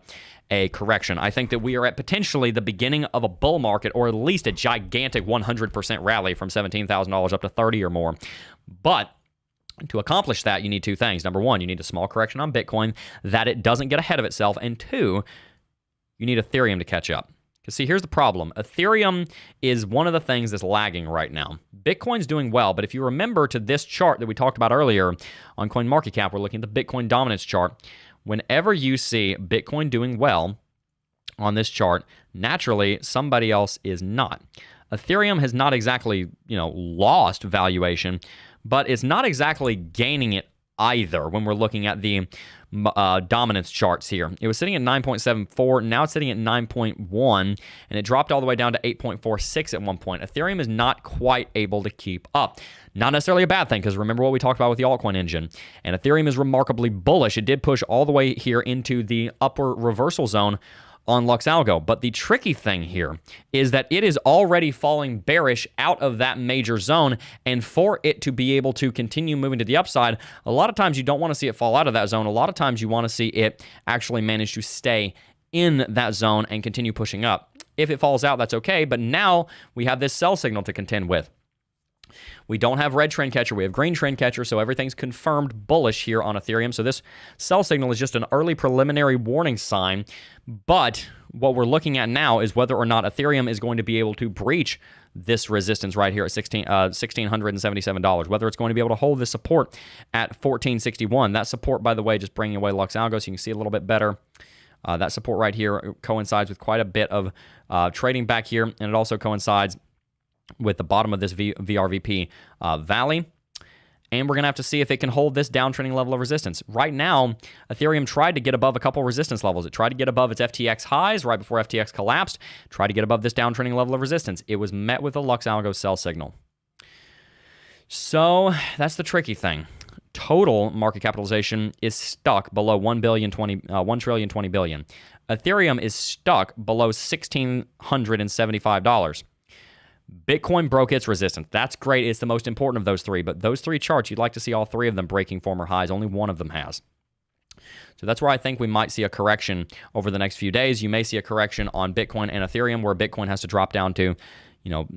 a correction. I think that we are at potentially the beginning of a bull market, or at least a gigantic 100% rally from $17,000 up to 30 or more. But to accomplish that, you need two things. Number one, you need a small correction on Bitcoin, that it doesn't get ahead of itself, and two, you need Ethereum to catch up. Because see, here's the problem. Ethereum is one of the things that's lagging right now. Bitcoin's doing well, but if you remember to this chart that we talked about earlier on CoinMarketCap, we're looking at the Bitcoin dominance chart. Whenever you see Bitcoin doing well on this chart, naturally somebody else is not. Ethereum has not exactly, lost valuation, but it's not exactly gaining it either when we're looking at the dominance charts here. It was sitting at 9.74, now it's sitting at 9.1, and it dropped all the way down to 8.46 at one point. Ethereum is not quite able to keep up. Not necessarily a bad thing, because remember what we talked about with the altcoin engine. And Ethereum is remarkably bullish. It did push all the way here into the upward reversal zone on LuxAlgo. But the tricky thing here is that it is already falling bearish out of that major zone, and for it to be able to continue moving to the upside, a lot of times you don't want to see it fall out of that zone. A lot of times you want to see it actually manage to stay in that zone and continue pushing up. If it falls out, that's okay, but now we have this sell signal to contend with. We don't have red trend catcher, we have green trend catcher, so everything's confirmed bullish here on Ethereum. So this sell signal is just an early preliminary warning sign, but what we're looking at now is whether or not Ethereum is going to be able to breach this resistance right here at $1,677, whether it's going to be able to hold this support at $1,461. That support, by the way, just bringing away LuxAlgo so you can see a little bit better. That support right here coincides with quite a bit of trading back here, and it also coincides with the bottom of this VRVP valley. And we're going to have to see if it can hold this downtrending level of resistance. Right now, Ethereum tried to get above a couple resistance levels. It tried to get above its FTX highs right before FTX collapsed, tried to get above this downtrending level of resistance. It was met with a LuxAlgo sell signal. So that's the tricky thing. Total market capitalization is stuck below $1 trillion 20 billion. Ethereum is stuck below $1,675. Bitcoin broke its resistance. That's great. It's the most important of those three. But those three charts, you'd like to see all three of them breaking former highs. Only one of them has. So that's where I think we might see a correction over the next few days. You may see a correction on Bitcoin and Ethereum where Bitcoin has to drop down to,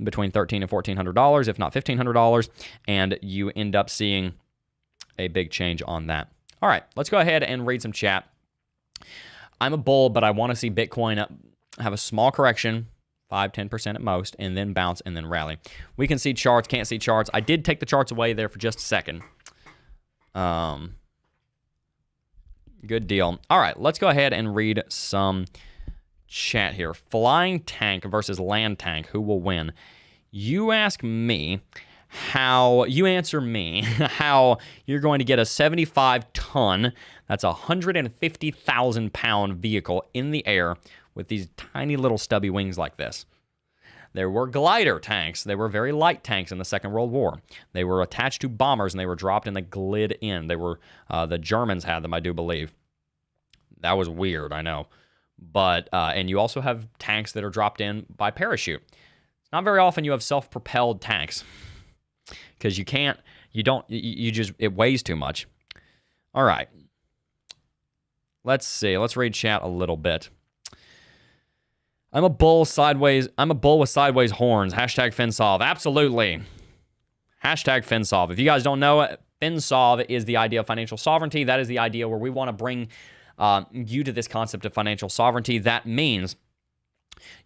between $1,300 and $1,400, if not $1,500, and you end up seeing a big change on that. All right, let's go ahead and read some chat. I'm a bull, but I want to see Bitcoin have a small correction, 5-10% at most, and then bounce and then rally. We can see charts, can't see charts. I did take the charts away there for just a second. Good deal. All right, let's go ahead and read some chat here. Flying tank versus land tank, who will win? You answer me how you're going to get a 75-ton, that's a 150,000-pound vehicle in the air with these tiny little stubby wings like this. There were glider tanks. They were very light tanks in the Second World War. They were attached to bombers, and they were dropped and they glid in. They were the Germans had them, I do believe. That was weird, I know. But and you also have tanks that are dropped in by parachute. It's not very often you have self-propelled tanks because it weighs too much. All right. Let's see. Let's read chat a little bit. I'm a bull with sideways horns. Hashtag FinSolve. Absolutely. Hashtag FinSolve. If you guys don't know, FinSolve is the idea of financial sovereignty. That is the idea where we want to bring you to this concept of financial sovereignty. That means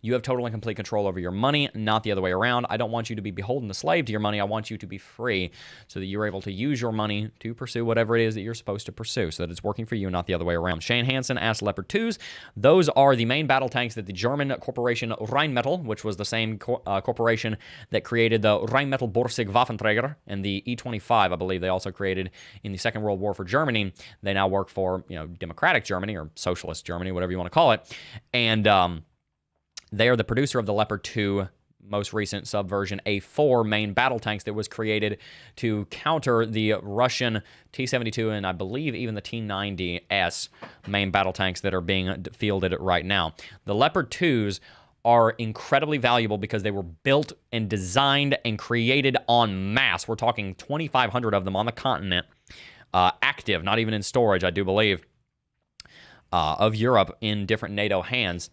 you have total and complete control over your money, not the other way around. I don't want you to be beholden, a slave to your money. I want you to be free so that you're able to use your money to pursue whatever it is that you're supposed to pursue so that it's working for you, not the other way around. Shane Hansen asked Leopard 2s. Those are the main battle tanks that the German corporation Rheinmetall, which was the same corporation that created the Rheinmetall Borsig Waffenträger and the E-25, I believe they also created in the Second World War for Germany. They now work for, democratic Germany or socialist Germany, whatever you want to call it. And they are the producer of the Leopard 2 most recent subversion A4 main battle tanks that was created to counter the Russian T-72 and I believe even the T-90S main battle tanks that are being fielded right now. The Leopard 2s are incredibly valuable because they were built and designed and created en masse. We're talking 2,500 of them on the continent, active, not even in storage, I do believe, of Europe in different NATO hands.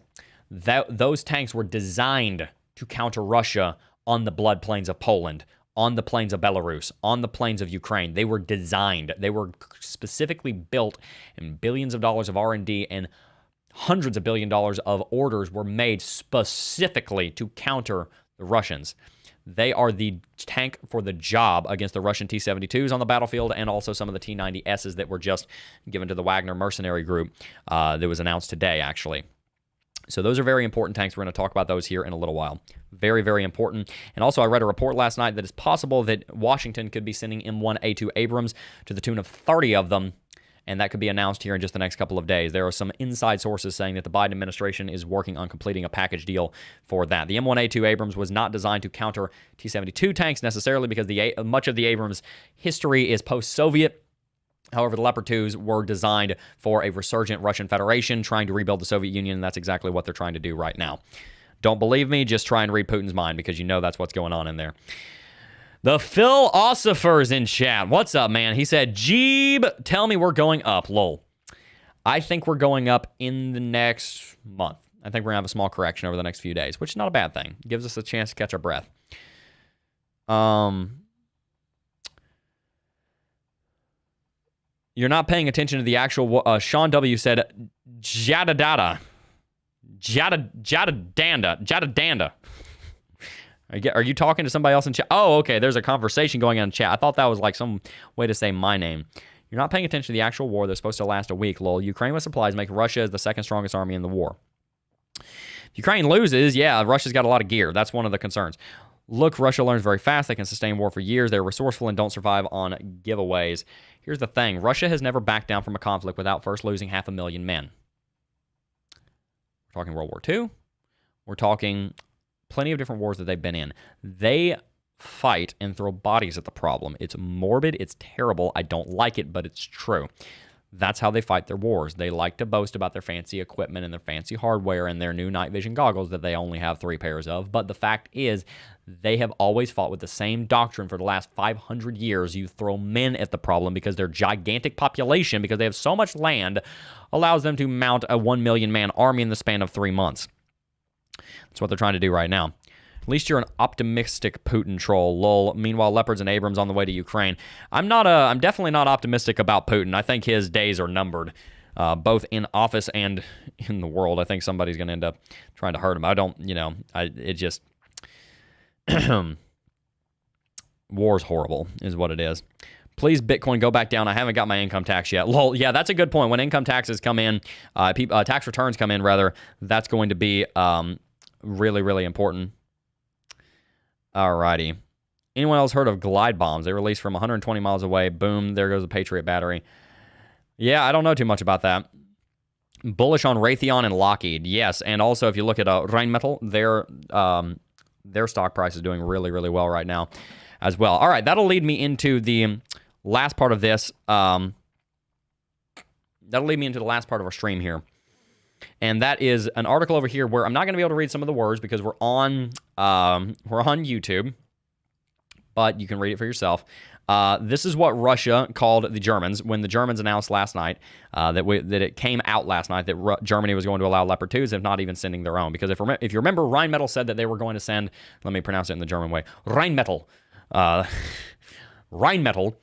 Those tanks were designed to counter Russia on the blood plains of Poland, on the plains of Belarus, on the plains of Ukraine. They were designed. They were specifically built, and billions of dollars of R&D and hundreds of $billions of orders were made specifically to counter the Russians. They are the tank for the job against the Russian T-72s on the battlefield and also some of the T-90Ss that were just given to the Wagner mercenary group that was announced today, actually. So those are very important tanks. We're going to talk about those here in a little while. Very, very important. And also, I read a report last night that it's possible that Washington could be sending M1A2 Abrams to the tune of 30 of them, and that could be announced here in just the next couple of days. There are some inside sources saying that the Biden administration is working on completing a package deal for that. The M1A2 Abrams was not designed to counter T-72 tanks necessarily because much of the Abrams history is post-Soviet. However, the Leopard 2s were designed for a resurgent Russian Federation trying to rebuild the Soviet Union, and that's exactly what they're trying to do right now. Don't believe me? Just try and read Putin's mind because you know that's what's going on in there. The Philosopher's in chat. What's up, man? He said, Jebb, tell me we're going up, lol. I think we're going up in the next month. I think we're going to have a small correction over the next few days, which is not a bad thing. It gives us a chance to catch our breath. You're not paying attention to the actual... Sean W. said, Jadadada. Jadadanda. Are you talking to somebody else in chat? Oh, okay. There's a conversation going on in chat. I thought that was like some way to say my name. You're not paying attention to the actual war. They're supposed to last a week, lol. Ukraine with supplies make Russia the second strongest army in the war. If Ukraine loses, yeah, Russia's got a lot of gear. That's one of the concerns. Look, Russia learns very fast. They can sustain war for years. They're resourceful and don't survive on giveaways. Here's the thing. Russia has never backed down from a conflict without first losing 500,000 men. We're talking World War II. We're talking... plenty of different wars that they've been in. They fight and throw bodies at the problem. It's morbid. It's terrible. I don't like it, but it's true. That's how they fight their wars. They like to boast about their fancy equipment and their fancy hardware and their new night vision goggles that they only have 3 pairs of. But the fact is, they have always fought with the same doctrine for the last 500 years. You throw men at the problem because their gigantic population, because they have so much land, allows them to mount a 1 million man army in the span of 3 months. That's what they're trying to do right now. At least you're an optimistic Putin troll, lol. Meanwhile, Leopards and Abrams on the way to Ukraine. I'm definitely not optimistic about Putin. I think his days are numbered, both in office and in the world. I think somebody's going to end up trying to hurt him. War's horrible is what it is. Please, Bitcoin, go back down. I haven't got my income tax yet. Lol, yeah, that's a good point. When income taxes come in, tax returns come in, rather, that's going to be really, really important. Alrighty. Anyone else heard of glide bombs? They release from 120 miles away. Boom, there goes the Patriot battery. Yeah, I don't know too much about that. Bullish on Raytheon and Lockheed. Yes, and also if you look at Rheinmetall, their stock price is doing really, really well right now as well. All right, that'll lead me into the last part of this. That'll lead me into the last part of our stream here. And that is an article over here where I'm not going to be able to read some of the words because we're on YouTube, but you can read it for yourself. This is what Russia called the Germans when the Germans announced last night that it came out last night that Germany was going to allow Leopard 2s, if not even sending their own. Because if you remember, Rheinmetall said that they were going to send, let me pronounce it in the German way, Rheinmetall. Rheinmetall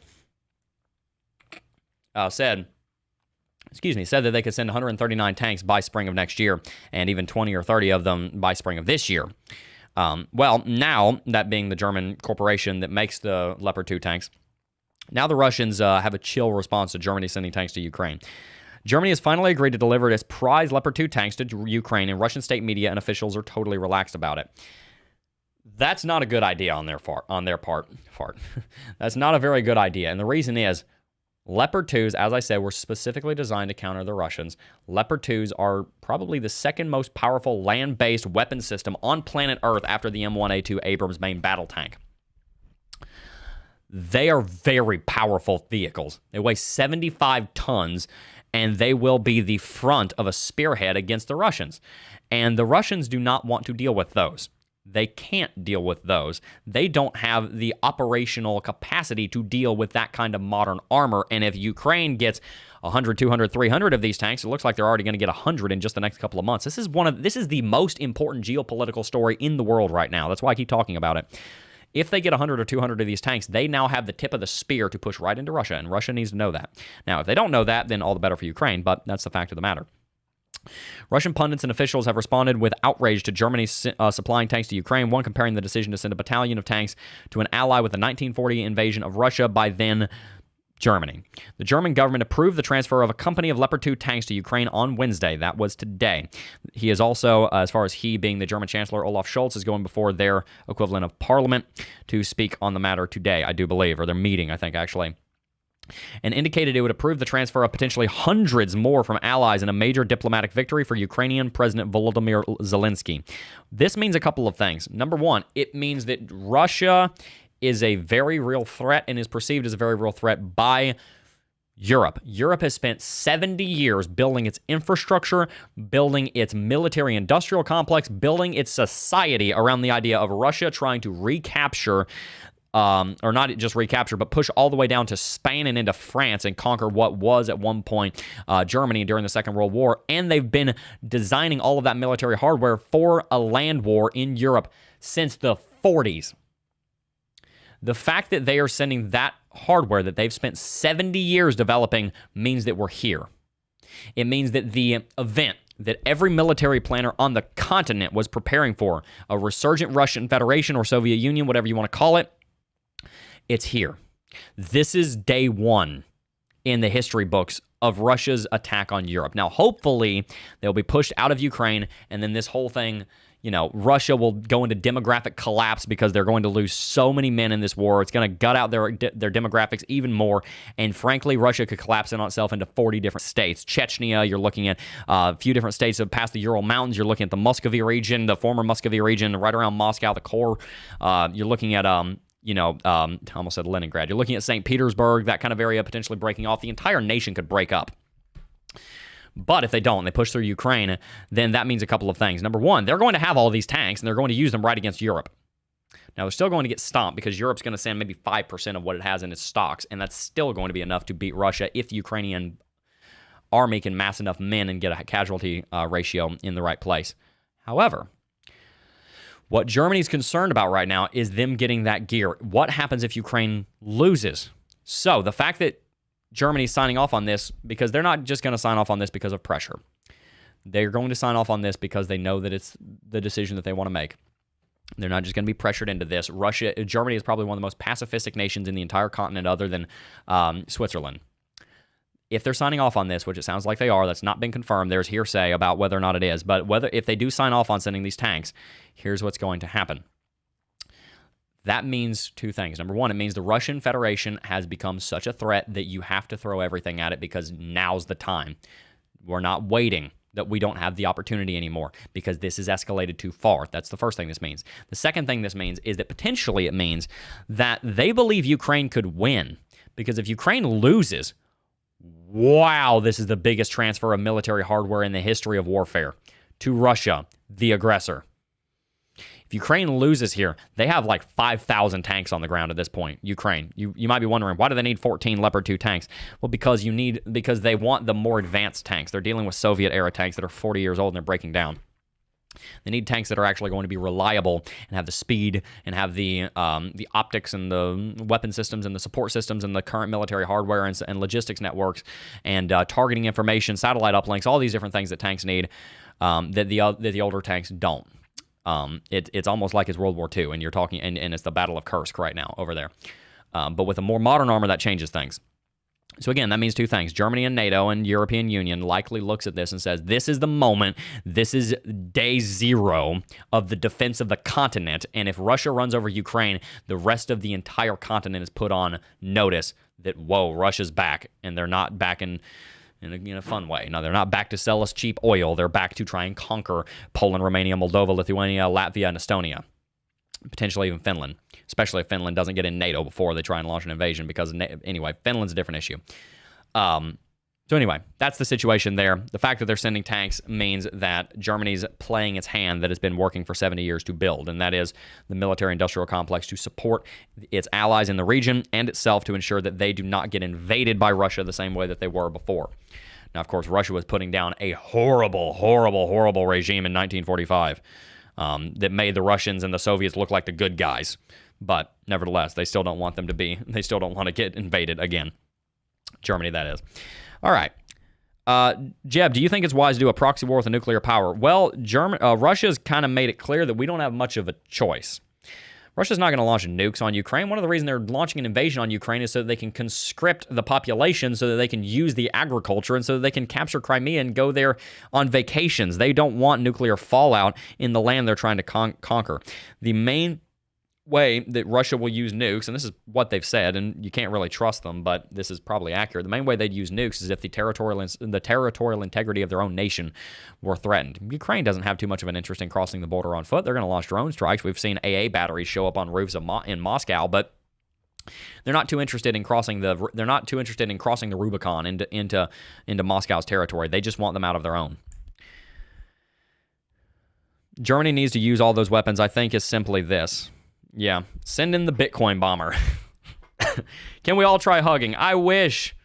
said that they could send 139 tanks by spring of next year, and even 20 or 30 of them by spring of this year. Well, now, that being the German corporation that makes the Leopard 2 tanks, now the Russians have a chill response to Germany sending tanks to Ukraine. Germany has finally agreed to deliver its prize Leopard 2 tanks to Ukraine, and Russian state media and officials are totally relaxed about it. That's not a good idea on their part. That's not a very good idea, and the reason is, Leopard 2s, as I said, were specifically designed to counter the Russians. Leopard 2s are probably the second most powerful land-based weapon system on planet Earth after the M1A2 Abrams main battle tank. They are very powerful vehicles. They weigh 75 tons, and they will be the front of a spearhead against the Russians. And the Russians do not want to deal with those. They can't deal with those. They don't have the operational capacity to deal with that kind of modern armor. And if Ukraine gets 100, 200, 300 of these tanks, it looks like they're already going to get 100 in just the next couple of months. This is the most important geopolitical story in the world right now. That's why I keep talking about it. If they get 100 or 200 of these tanks, they now have the tip of the spear to push right into Russia, and Russia needs to know that. Now, if they don't know that, then all the better for Ukraine, but that's the fact of the matter. Russian pundits and officials have responded with outrage to Germany supplying tanks to Ukraine, one comparing the decision to send a battalion of tanks to an ally with the 1940 invasion of Russia by then Germany. The German government approved the transfer of a company of Leopard 2 tanks to Ukraine on Wednesday. That was today. He is also, as far as he being the German Chancellor, Olaf Scholz, is going before their equivalent of parliament to speak on the matter today, I do believe, or their meeting, I think, actually, and indicated it would approve the transfer of potentially hundreds more from allies in a major diplomatic victory for Ukrainian President Volodymyr Zelensky. This means a couple of things. Number one, it means that Russia is a very real threat and is perceived as a very real threat by Europe. Europe has spent 70 years building its infrastructure, building its military-industrial complex, building its society around the idea of Russia trying to recapture, or not just recapture, but push all the way down to Spain and into France and conquer what was at one point Germany during the Second World War. And they've been designing all of that military hardware for a land war in Europe since the 40s. The fact that they are sending that hardware that they've spent 70 years developing means that we're here. It means that the event that every military planner on the continent was preparing for, a resurgent Russian Federation or Soviet Union, whatever you want to call it, it's here. This is day one in the history books of Russia's attack on Europe. Now, hopefully, they'll be pushed out of Ukraine, and then this whole thing, Russia will go into demographic collapse because they're going to lose so many men in this war. It's going to gut out their demographics even more. And frankly, Russia could collapse in on itself into 40 different states. Chechnya, you're looking at a few different states that pass the Ural Mountains. You're looking at the Muscovy region, the former Muscovy region, right around Moscow, the core. You're looking at, I almost said Leningrad. You're looking at St. Petersburg, that kind of area potentially breaking off. The entire nation could break up. But if they don't, they push through Ukraine, then that means a couple of things. Number one, they're going to have all these tanks, and they're going to use them right against Europe. Now, they're still going to get stomped because Europe's going to send maybe 5% of what it has in its stocks, and that's still going to be enough to beat Russia if the Ukrainian army can mass enough men and get a casualty ratio in the right place. However, what Germany's concerned about right now is them getting that gear. What happens if Ukraine loses? So the fact that Germany's signing off on this, because they're not just going to sign off on this because of pressure. They're going to sign off on this because they know that it's the decision that they want to make. They're not just going to be pressured into this. Germany is probably one of the most pacifistic nations in the entire continent other than Switzerland. If they're signing off on this, which it sounds like they are, that's not been confirmed. There's hearsay about whether or not it is. But if they do sign off on sending these tanks, here's what's going to happen. That means two things. Number one, it means the Russian Federation has become such a threat that you have to throw everything at it because now's the time. We're not waiting, that we don't have the opportunity anymore because this is escalated too far. That's the first thing this means. The second thing this means is that potentially it means that they believe Ukraine could win, because if Ukraine loses, wow, this is the biggest transfer of military hardware in the history of warfare to Russia, the aggressor. If Ukraine loses here, they have like 5,000 tanks on the ground at this point. Ukraine. You might be wondering, why do they need 14 Leopard 2 tanks? Well, because they want the more advanced tanks. They're dealing with Soviet-era tanks that are 40 years old and they're breaking down. They need tanks that are actually going to be reliable and have the speed and have the optics and the weapon systems and the support systems and the current military hardware and logistics networks and targeting information, satellite uplinks, all these different things that tanks need that the older tanks don't. It's almost like it's World War II, and you're talking, and it's the Battle of Kursk right now over there. But with a more modern armor, that changes things. So again, that means two things. Germany and NATO and European Union likely looks at this and says, this is the moment, this is day zero of the defense of the continent, and if Russia runs over Ukraine, the rest of the entire continent is put on notice that, whoa, Russia's back, and they're not back in a fun way. No, they're not back to sell us cheap oil. They're back to try and conquer Poland, Romania, Moldova, Lithuania, Latvia, and Estonia. Potentially even Finland, especially if Finland doesn't get in NATO before they try and launch an invasion, because, anyway, Finland's a different issue. So anyway, that's the situation there. The fact that they're sending tanks means that Germany's playing its hand that has been working for 70 years to build, and that is the military-industrial complex to support its allies in the region and itself to ensure that they do not get invaded by Russia the same way that they were before. Now, of course, Russia was putting down a horrible, horrible, horrible regime in 1945 that made the Russians and the Soviets look like the good guys. But nevertheless, they still don't want them to be. They still don't want to get invaded again. Germany, that is. All right. Jebb, do you think it's wise to do a proxy war with a nuclear power? Well, Russia's kind of made it clear that we don't have much of a choice. Russia's not going to launch nukes on Ukraine. One of the reasons they're launching an invasion on Ukraine is so that they can conscript the population, so that they can use the agriculture, and so that they can capture Crimea and go there on vacations. They don't want nuclear fallout in the land they're trying to conquer. The main way that Russia will use nukes, and this is what they've said, and you can't really trust them, but this is probably accurate. The main way they'd use nukes is if the territorial integrity of their own nation were threatened. Ukraine doesn't have too much of an interest in crossing the border on foot. They're going to launch drone strikes. We've seen AA batteries show up on roofs in Moscow, but they're not too interested in crossing the Rubicon into Moscow's territory. They just want them out of their own. Germany needs to use all those weapons, I think, is simply this. Yeah, send in the Bitcoin bomber. Can we all try hugging? I wish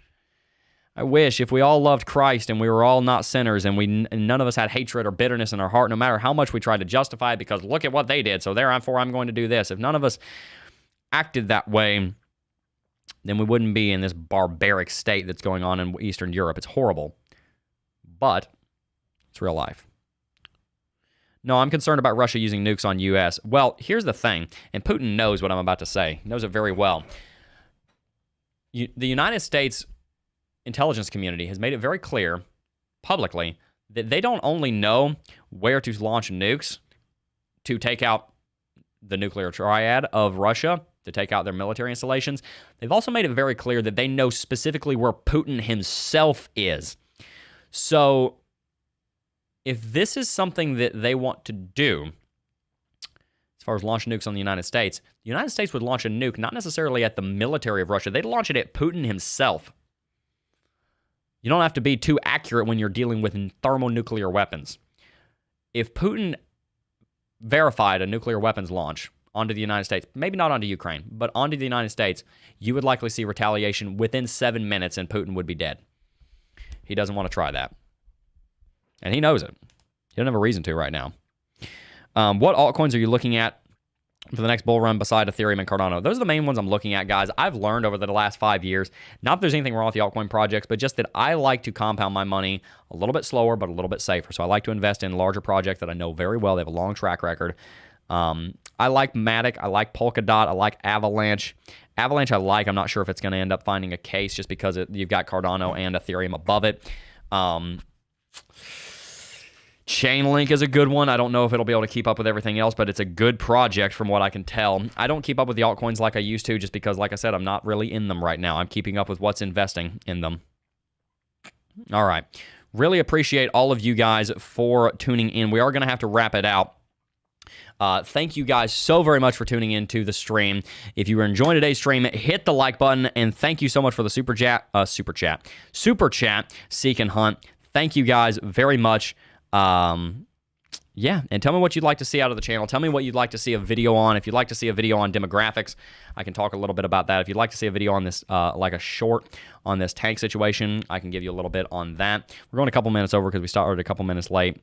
if we all loved Christ and we were all not sinners and none of us had hatred or bitterness in our heart, no matter how much we tried to justify it because look at what they did, so therefore I'm going to do this. If none of us acted that way, then we wouldn't be in this barbaric state that's going on in Eastern Europe. It's horrible, but it's real life. No, I'm concerned about Russia using nukes on U.S. Well, here's the thing, and Putin knows what I'm about to say. He knows it very well. The United States intelligence community has made it very clear publicly that they don't only know where to launch nukes to take out the nuclear triad of Russia, to take out their military installations. They've also made it very clear that they know specifically where Putin himself is. So if this is something that they want to do, as far as launch nukes on the United States would launch a nuke not necessarily at the military of Russia. They'd launch it at Putin himself. You don't have to be too accurate when you're dealing with thermonuclear weapons. If Putin verified a nuclear weapons launch onto the United States, maybe not onto Ukraine, but onto the United States, you would likely see retaliation within 7 minutes and Putin would be dead. He doesn't want to try that. And he knows it. He doesn't have a reason to right now. What altcoins are you looking at for the next bull run beside Ethereum and Cardano? Those are the main ones I'm looking at, guys. I've learned over the last 5 years, not that there's anything wrong with the altcoin projects, but just that I like to compound my money a little bit slower, but a little bit safer. So I like to invest in larger projects that I know very well. They have a long track record. I like Matic. I like Polkadot. I like Avalanche. Avalanche I like. I'm not sure if it's going to end up finding a case just because you've got Cardano and Ethereum above it. Chainlink is a good one. I don't know if it'll be able to keep up with everything else, but it's a good project from what I can tell. I don't keep up with the altcoins like I used to just because, like I said, I'm not really in them right now. I'm keeping up with what's investing in them. All right. Really appreciate all of you guys for tuning in. We are going to have to wrap it out. Thank you guys so very much for tuning into the stream. If you were enjoying today's stream, hit the like button, and thank you so much for the super chat, Seek and Hunt. Thank you guys very much. Yeah, and tell me what you'd like to see out of the channel. Tell me what you'd like to see a video on. If you'd like to see a video on demographics, I can talk a little bit about that. If you'd like to see a video on this, like a short on this tank situation, I can give you a little bit on that. We're going a couple minutes over because we started a couple minutes late.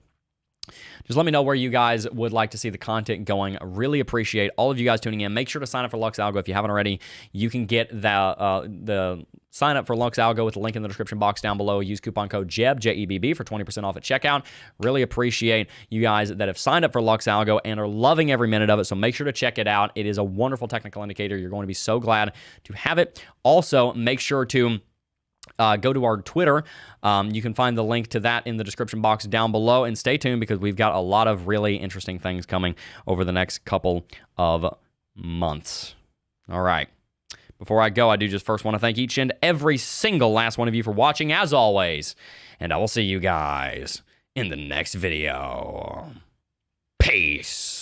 Just let me know where you guys would like to see the content going. I really appreciate all of you guys tuning in. Make sure to sign up for Lux Algo if you haven't already. You can get the sign up for Lux Algo with the link in the description box down below. Use coupon code Jebb, Jebb, for 20% off at checkout. Really appreciate you guys that have signed up for Lux Algo and are loving every minute of it, so make sure to check it out. It is a wonderful technical indicator. You're going to be so glad to have it. Also, make sure to go to our Twitter. You can find the link to that in the description box down below, and stay tuned because we've got a lot of really interesting things coming over the next couple of months. All right. Before I go, I do just first want to thank each and every single last one of you for watching, as always, and I will see you guys in the next video. Peace.